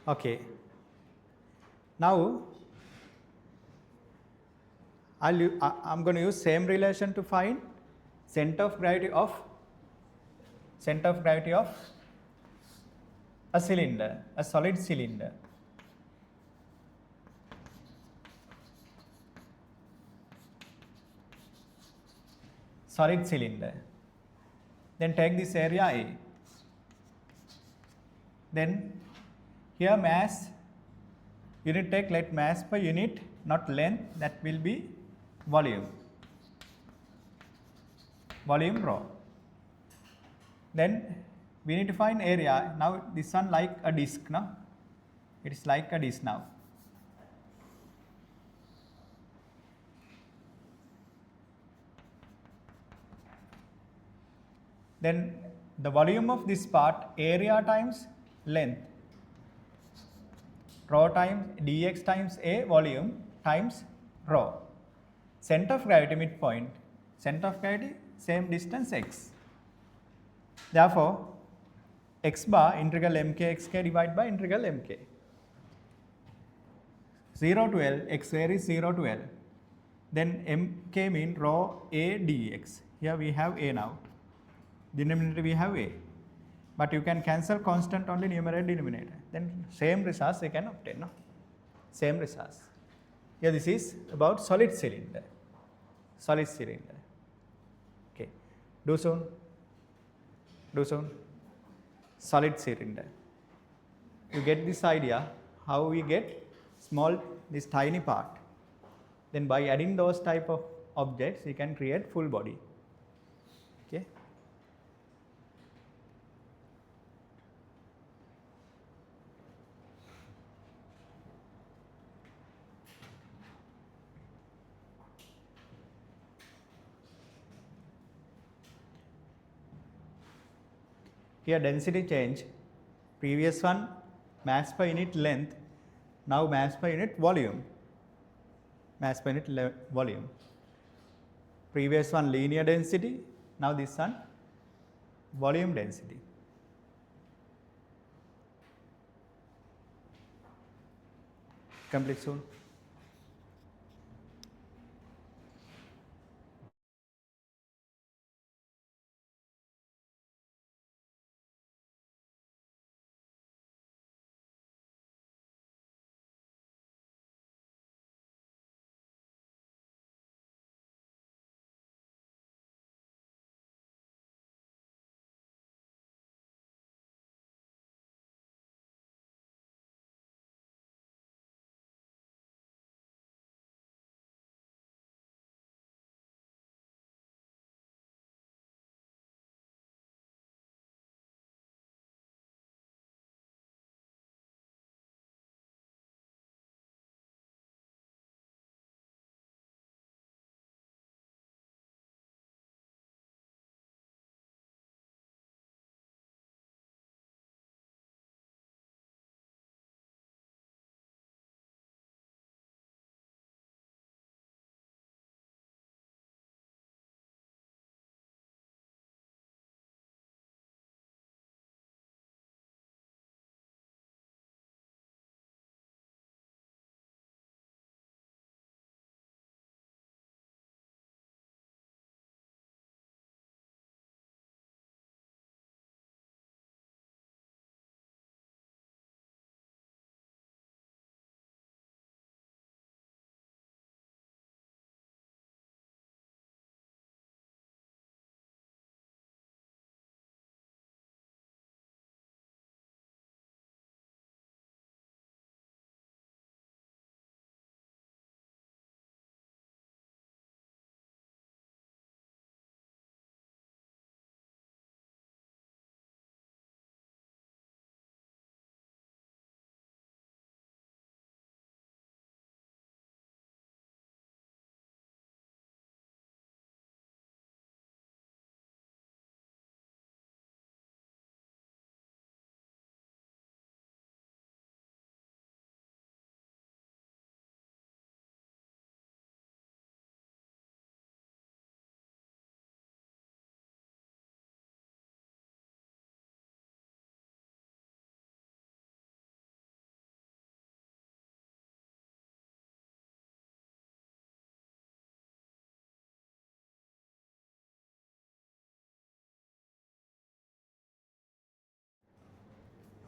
A: Okay. Now I'm going to use same relation to find center of gravity of a cylinder, a solid cylinder. Solid cylinder. Then take this area A. Then here mass, unit take, let mass per unit, not length, that will be volume. Volume rho. Then we need to find area. Now this one like a disk, no? It is like a disk now. Then the volume of this part, area times length, rho times dx times a volume times rho. Center of gravity midpoint, center of gravity same distance x. Therefore, x bar integral mk xk divided by integral mk. 0 to L, x where is 0 to L. Then mk mean rho a dx. Here we have a now. Denominator we have a. But you can cancel constant only numerator denominator. Then same results we can obtain. No? Same results. Here this is about solid cylinder. Solid cylinder. Okay. Do soon. Do soon. Solid cylinder. You get this idea how we get small, this tiny part. Then by adding those type of objects, we can create full body. Okay. Here density change, previous one mass per unit length, now mass per unit volume. Mass per unit volume. Previous one linear density, now this one volume density. Complete soon.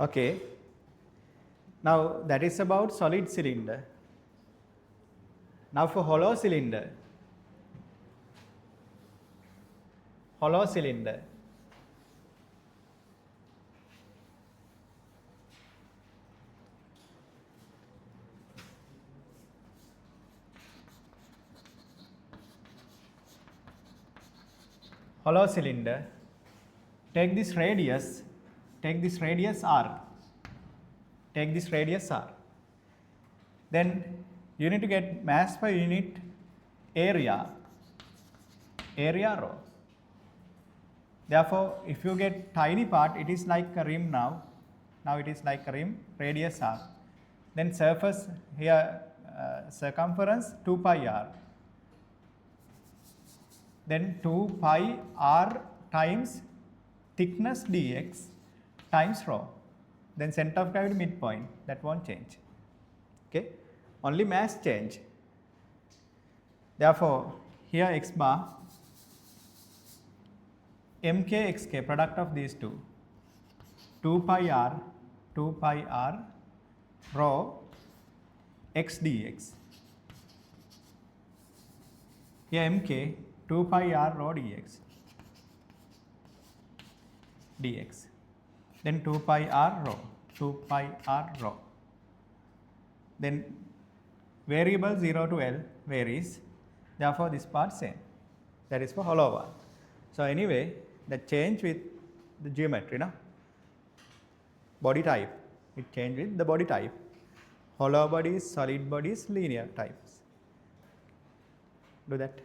A: Okay. Now that is about solid cylinder. Now for hollow cylinder. Hollow cylinder. Hollow cylinder. Take this radius R. Take this radius R. Then you need to get mass per unit area rho. Therefore, if you get tiny part, it is like a rim now. Now it is like a rim, radius R. Then surface here, circumference 2 pi R. Then 2 pi R times thickness dx times rho. Then center of gravity midpoint, that won't change. Okay, only mass change. Therefore, here x bar, mk xk, product of these two, 2 pi r rho x dx. Here mk 2 pi r rho dx. Then 2 pi r rho. Then variable 0 to L varies. Therefore, this part same. That is for hollow one. So anyway, the change with the geometry, no? Body type. It change with the body type. Hollow bodies, solid bodies, linear types. Do that.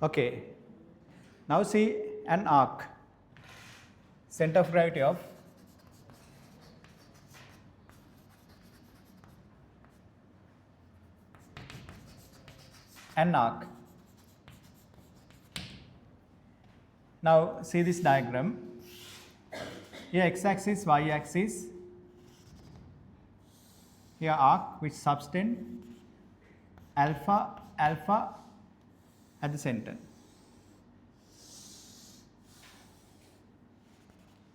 A: Okay. Now see an arc. Center of gravity of an arc. Now see this diagram. Here x-axis, y-axis. Here arc which subtend alpha at the center.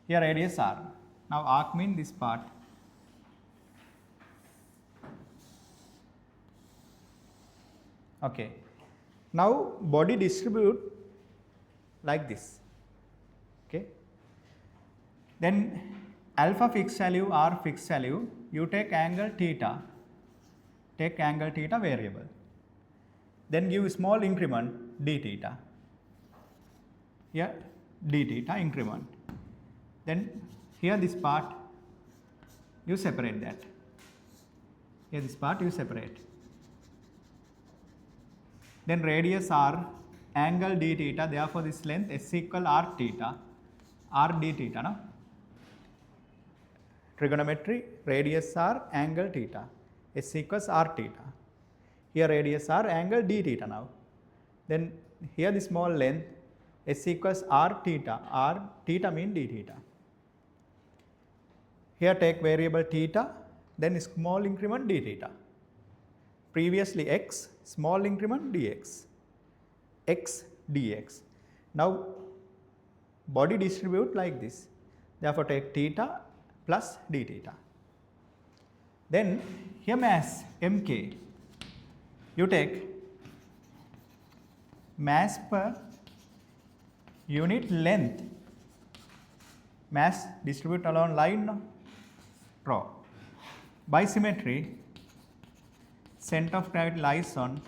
A: Here radius r. Now arc means this part. Okay. Now body distribute like this. Then alpha fixed value, R fixed value, you take angle theta. Take angle theta variable. Then give small increment d theta. Here d theta increment. Then here this part you separate that. Here this part you separate. Then radius r, angle d theta, therefore this length s equal r theta, r d theta, no? Trigonometry, radius r, angle theta, s equals r theta. Here radius r, angle d theta now. Then here the small length, s equals r theta mean d theta. Here take variable theta, then small increment d theta. Previously x, small increment dx, x dx. Now body distribute like this. Therefore take theta plus d theta. Then here mass mk, you take mass per unit length. Mass distribute along line, no? Draw. By symmetry, center of gravity lies on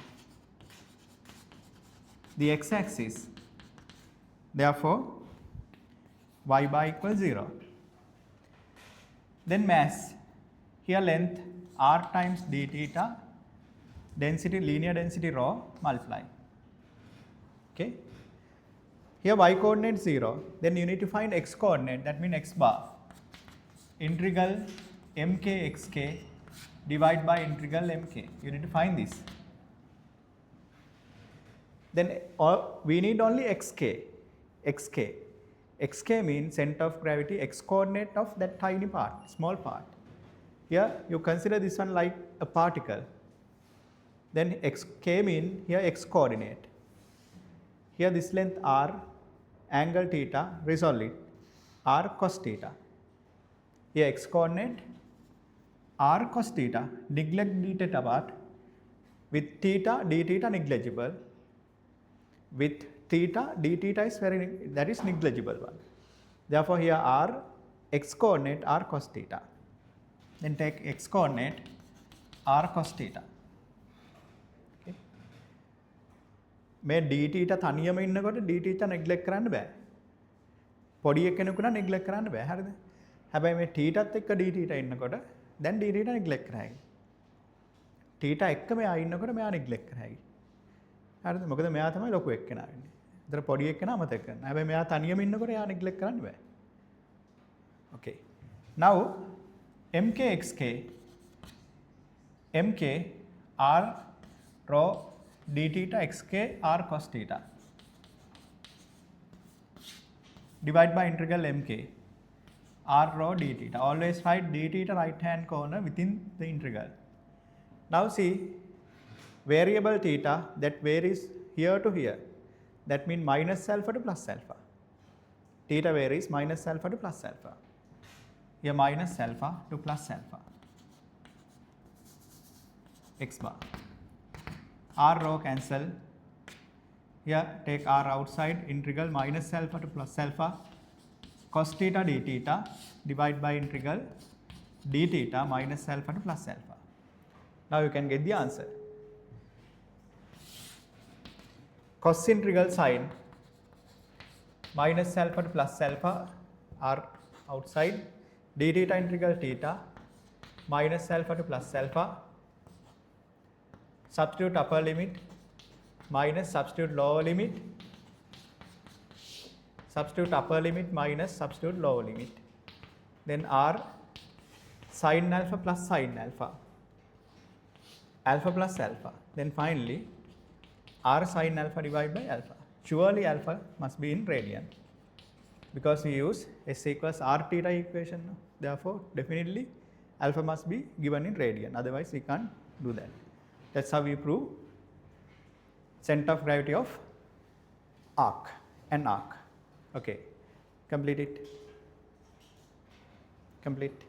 A: the x-axis. Therefore, y bar equals 0. Then mass, here length r times d theta, density, linear density rho, multiply. Okay. Here y coordinate 0. Then you need to find x coordinate, that means x bar. Integral mk xk divide by integral mk. You need to find this. Then we need only xk. Xk means center of gravity, x coordinate of that tiny part, small part. Here you consider this one like a particle. Then xk mean here x coordinate. Here this length r, angle theta, resolve it, r cos theta. Here x coordinate, r cos theta, neglect d theta part. With theta, d theta negligible. With theta, d theta is that is negligible one. Therefore here r, x coordinate, r cos theta. Then take x coordinate, r cos theta. Okay. මේ d theta තනියම ඉන්නකොට d theta neglect කරන්න බෑ. පොඩි එකෙනෙකුට neglect කරන්න බෑ. හරිද? හැබැයි මේ θත් එක්ක d theta ඉන්නකොට දැන් d theta neglect කරා හැකියි. θ එක්ක මෙයා ඉන්නකොට මෙයා neglect කරා හැකියි. හරිද? මොකද මෙයා තමයි ලොකු එක්කෙනා වෙන්නේ. ඒතර පොඩි එක්කෙනා අමතක කරනවා. හැබැයි මෙයා තනියම ඉන්නකොට එයා neglect කරන්න බෑ. Okay. Now mk xk, mk r rho d theta xk r cos theta. Divide by integral mk r rho d theta. Always write d theta right hand corner within the integral. Now see variable theta that varies here to here. That means minus alpha to plus alpha. Theta varies minus alpha to plus alpha. Here minus alpha to plus alpha. X bar. R rho cancel. Here take r outside, integral minus alpha to plus alpha. Cos theta d theta divide by integral d theta minus alpha to plus alpha. Now you can get the answer. Cos integral sine minus alpha to plus alpha r outside, d theta integral theta minus alpha to plus alpha. Substitute upper limit minus substitute lower limit. Substitute upper limit minus substitute lower limit. Then r sin alpha plus sin alpha. Alpha plus alpha. Then finally r sin alpha divided by alpha. Surely alpha must be in radian because we use s equals r theta equation. Therefore definitely alpha must be given in radian. Otherwise we can't do that. That's how we prove center of gravity of arc, an arc. Okay, complete it. Complete.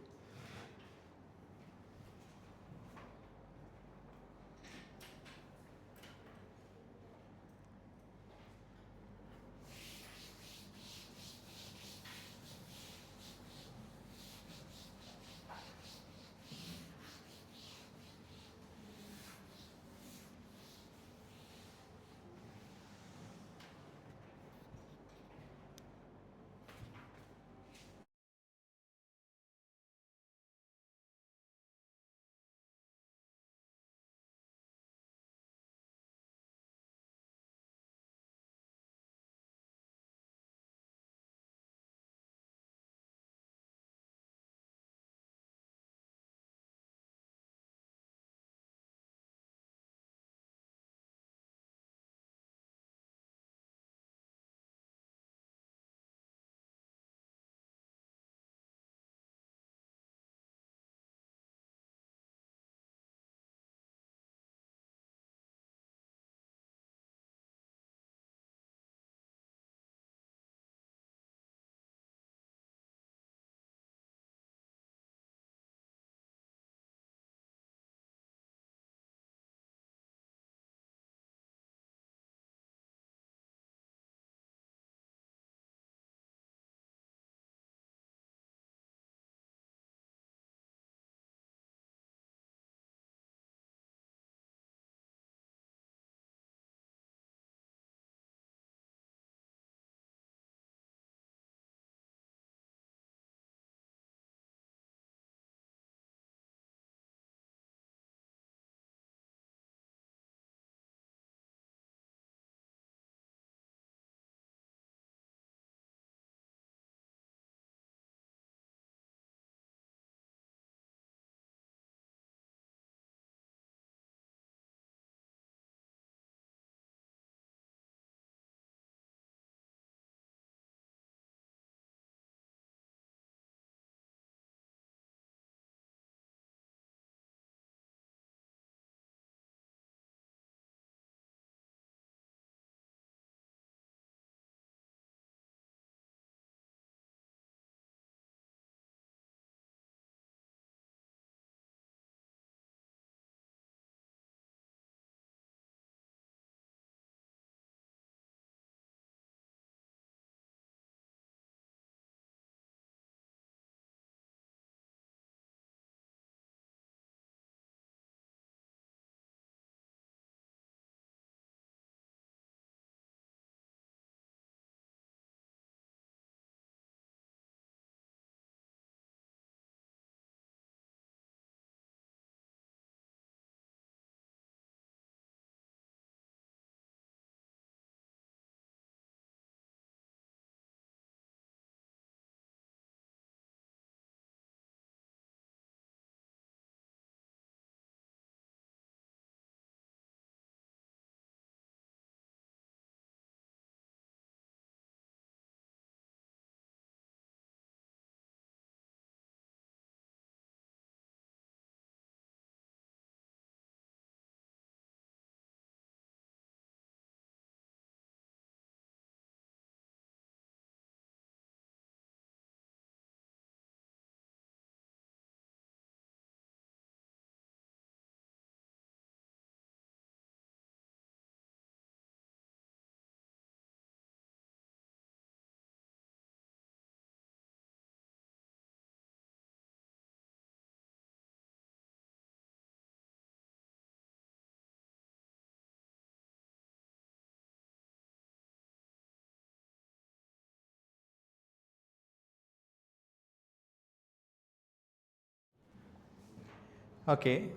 A: Okay.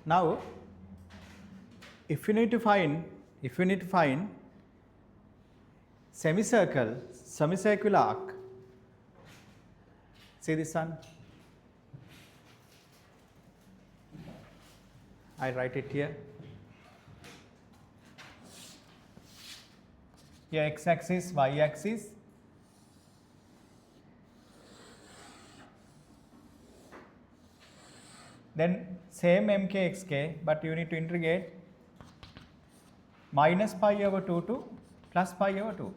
A: Now, if you need to find semicircular arc, see this one. I write it here. Here x-axis, y-axis. Then same mk xk, but you need to integrate minus pi over 2 to plus pi over 2.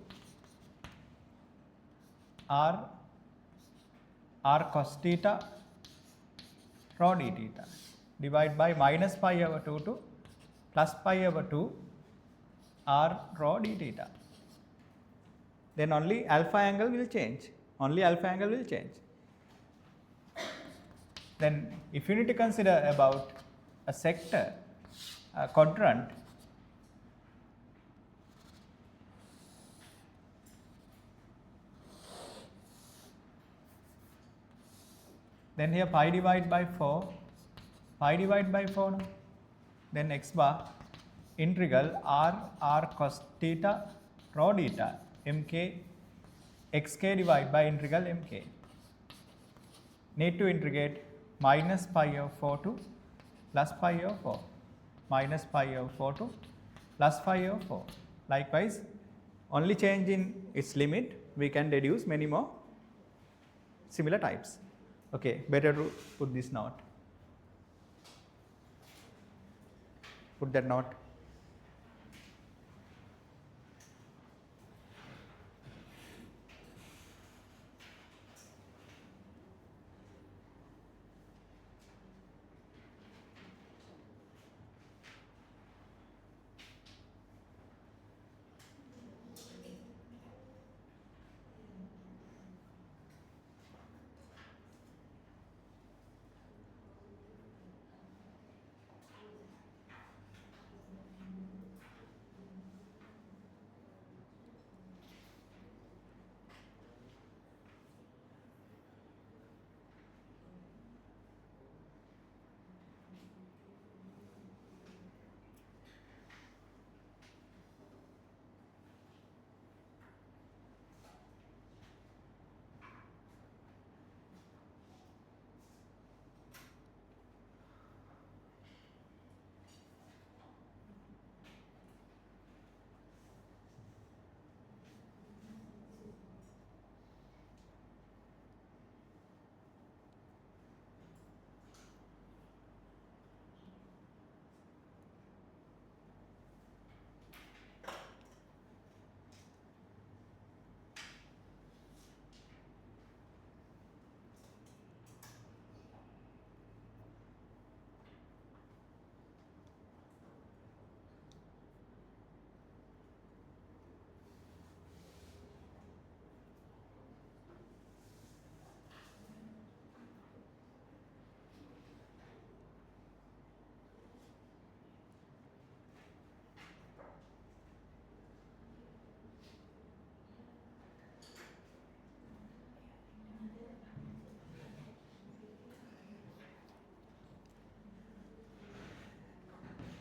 A: R cos theta rho d theta divided by minus pi over 2 to plus pi over 2 r rho d theta. Then only alpha angle will change. Then if you need to consider about a sector, a quadrant, then here pi divided by 4, no? Then x bar integral r cos theta rho theta mk xk divided by integral mk. Need to integrate minus pi over 4 to plus pi over 4. Minus pi over 4 to plus pi over 4. Likewise, only change in its limit, we can deduce many more similar types. Okay, better to put this note. Put that note.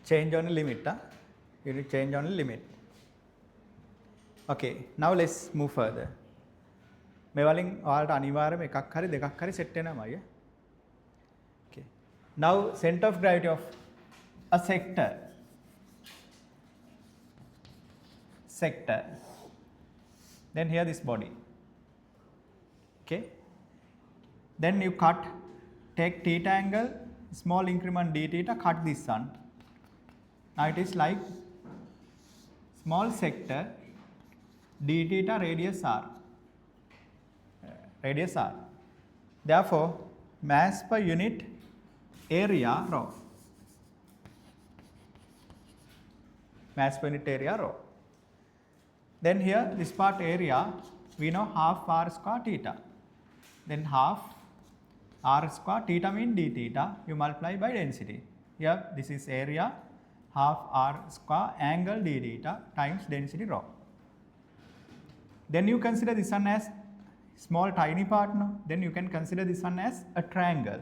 A: Change on the limit. You need change on the limit. Okay, now let's move further. මේ වලින් ඔයාලට අනිවාර්යයෙන්ම එකක් හරි දෙකක් හරි set වෙනවායි. Okay. Now center of gravity of a sector. Then here this body. Okay. Then you take theta angle, small increment d theta, cut this one. Now it is like small sector d theta radius r. Therefore, mass per unit area rho. Then here this part area, we know half r square theta. Then half r square theta means d theta, you multiply by density. Here this is area, half r square angle d theta times density rho. Then you consider this one as small tiny part, no? Then you can consider this one as a triangle.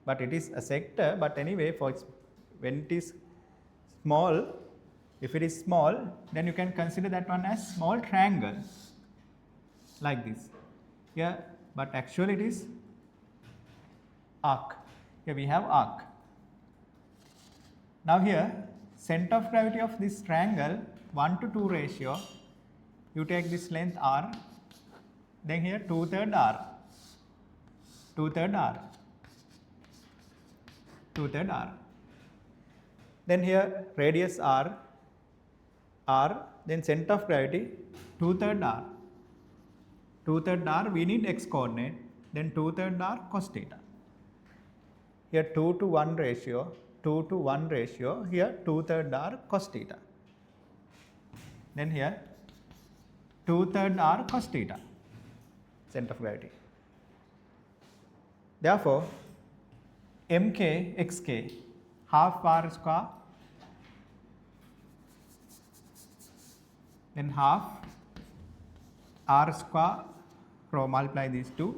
A: but it is a sector. But anyway, when it is small, if it is small, then you can consider that one as small triangle like this. Here, but actually it is arc. Here we have arc. Now here, center of gravity of this triangle 1:2 ratio. You take this length r, then here 2/3 r, 2/3 r, 2/3 r. Then here radius r, then center of gravity 2/3 r, 2/3 r. We need x coordinate, then 2/3 r cos theta. Here 2:1 ratio, 2:1 ratio. Here 2/3 r cos theta. Then here 2/3 r cos theta, center of gravity. Therefore, mk xk half r square, then half r square rho, multiply these two,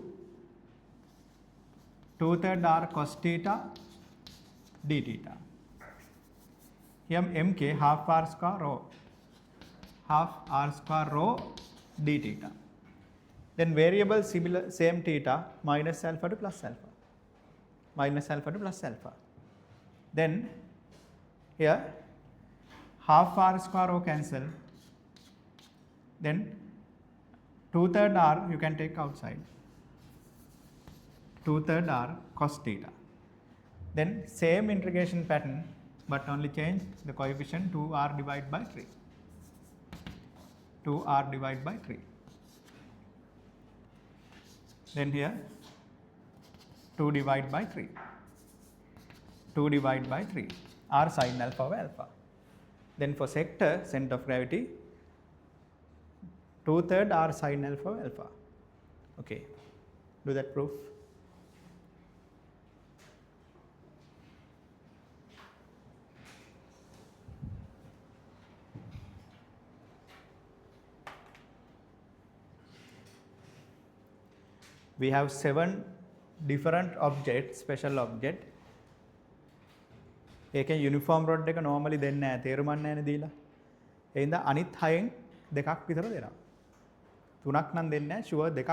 A: 2/3 r cos theta d theta. Here mk half r square rho, half r square rho d theta. Then variable similar same theta minus alpha to plus alpha, minus alpha to plus alpha. Then here half r square rho cancel, then 2/3 r you can take outside, 2/3 r cos theta. Then same integration pattern, but only change the coefficient, 2r divided by 3, 2r divided by 3. Then here 2 divided by 3, 2 divided by 3, r sin alpha over alpha. Then for sector, center of gravity 2/3 r sin alpha over alpha. Okay, do that proof. We have 7 different objects, special object. ඒකෙන් uniform rod එක normally දෙන්නේ නැහැ, තේරුමක් නැහැනේ දීලා. ඒ හින්දා අනිත් 6න් දෙකක් විතර දෙනවා. 3ක් නම් දෙන්නේ නැහැ, ෂුවර් දෙකක්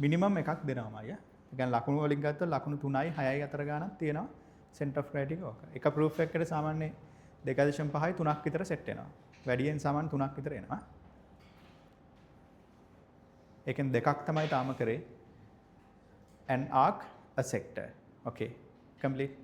A: මිනිමම් එකක් දෙනවාම අයියා. ඒ කියන්නේ ලකුණු වලින් ගත්තොත් ලකුණු 3යි 6යි අතර ගානක් තියෙනවා center of gravity එක ඕක. එක proof එකකට සාමාන්‍ය 2.5යි 3ක් විතර සෙට් වෙනවා. වැඩියෙන් සාමාන්‍ය 3ක් විතර එනවා. ඒකෙන් දෙකක් තමයි තාම කරේ. An arc, a sector. Okay, complete.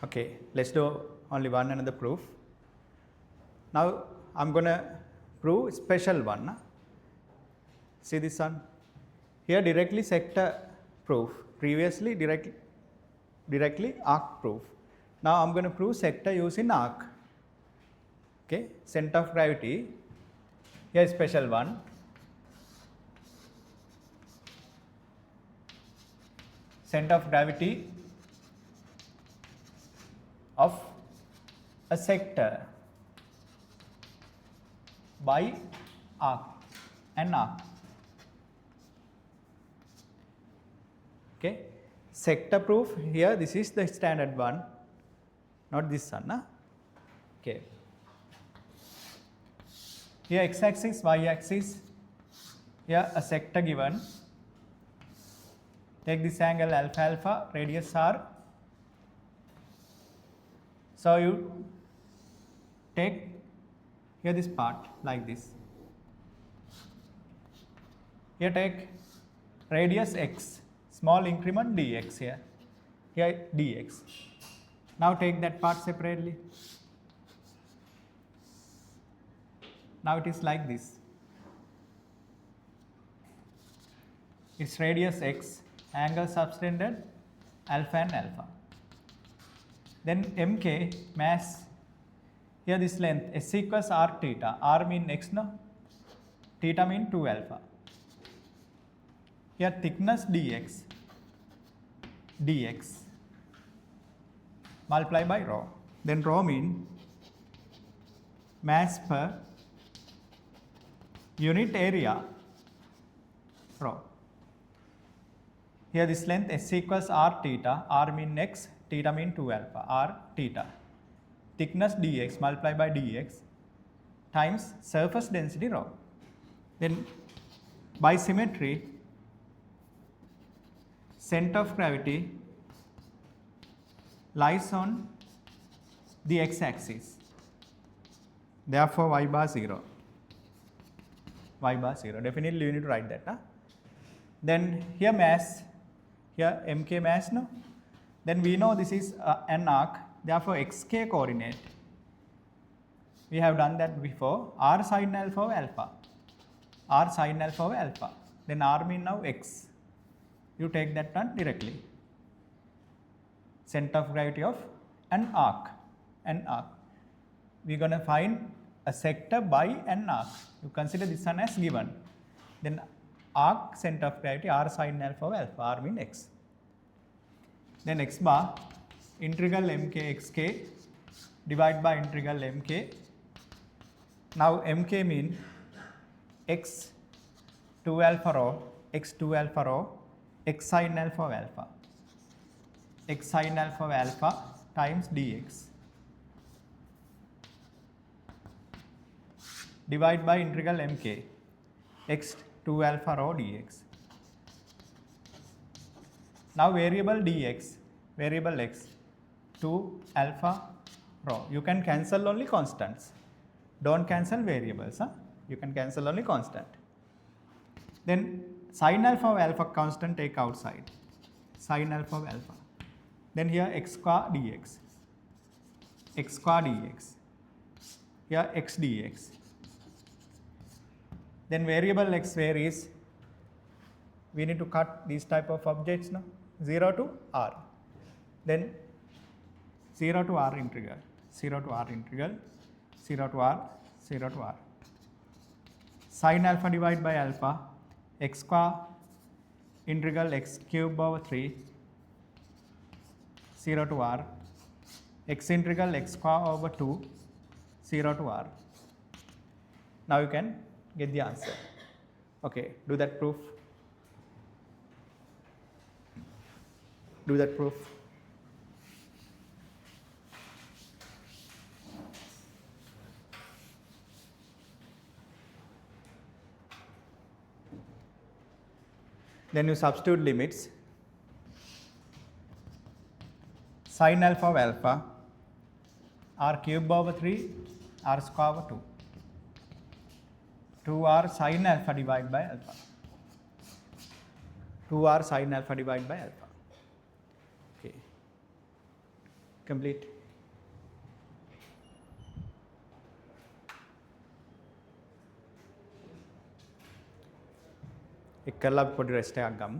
A: Okay, let's do only one another proof. Now I'm gonna prove special one. Nah? See this one? Here directly sector proof. Previously directly arc proof. Now I'm gonna prove sector using arc. Okay, center of gravity. Here is special one. Center of gravity of a sector by arc, an arc. Okay, sector proof here, this is the standard one, not this one. Nah? Okay. Here x axis, y axis, here a sector given. Take this angle alpha alpha, radius r. So you take here this part like this. Here take radius x, small increment dx here. Here dx. Now take that part separately. Now it is like this. Its radius x, angle subtended alpha and alpha. Then mk, mass, here this length s equals r theta. R mean x, no? Theta mean 2 alpha. Here thickness dx, dx multiply by rho. Then rho mean mass per unit area, rho. Here this length s equals r theta, r mean x, theta mean 2 alpha, r theta. Thickness dx multiply by dx times surface density rho. Then by symmetry, center of gravity lies on the x-axis. Therefore, y bar 0. Y bar 0. Definitely you need to write that. Huh? Then here mass, here mk mass, no? Then we know this is an arc. Therefore, xk coordinate. We have done that before. R sin alpha of alpha. R sin alpha of alpha. Then r mean now x. You take that one directly. Center of gravity of an arc. An arc. We're going to find a sector by an arc. You consider this one as given. Then arc center of gravity r sin alpha of alpha. R mean x. Then x bar integral mk xk divided by integral mk. Now mk mean x 2 alpha rho, x 2 alpha rho, x sin alpha of alpha. X sin alpha of alpha times dx. Divide by integral mk x 2 alpha rho dx. Now variable dx, variable x 2 alpha rho. You can cancel only constants. Don't cancel variables. Huh? You can cancel only constant. Then sin alpha of alpha constant take outside. Sin alpha of alpha. Then here x square dx. X square dx. Here x dx. Then variable x varies. We need to cut these type of objects, no? 0 to r. Then 0 to r integral. 0 to r integral. 0 to r. 0 to r. Sin alpha divided by alpha. X square integral x cube over 3. 0 to r. X integral x square over 2. 0 to r. Now you can get the answer. Okay, do that proof. Do that proof. Then you substitute limits. Sin alpha of alpha, r cube over 3, r square over 2. 2r sin alpha divided by alpha. 2r sin alpha divided by alpha. Okay. complete. එක කරලා පොඩි rest එකක් ගමු.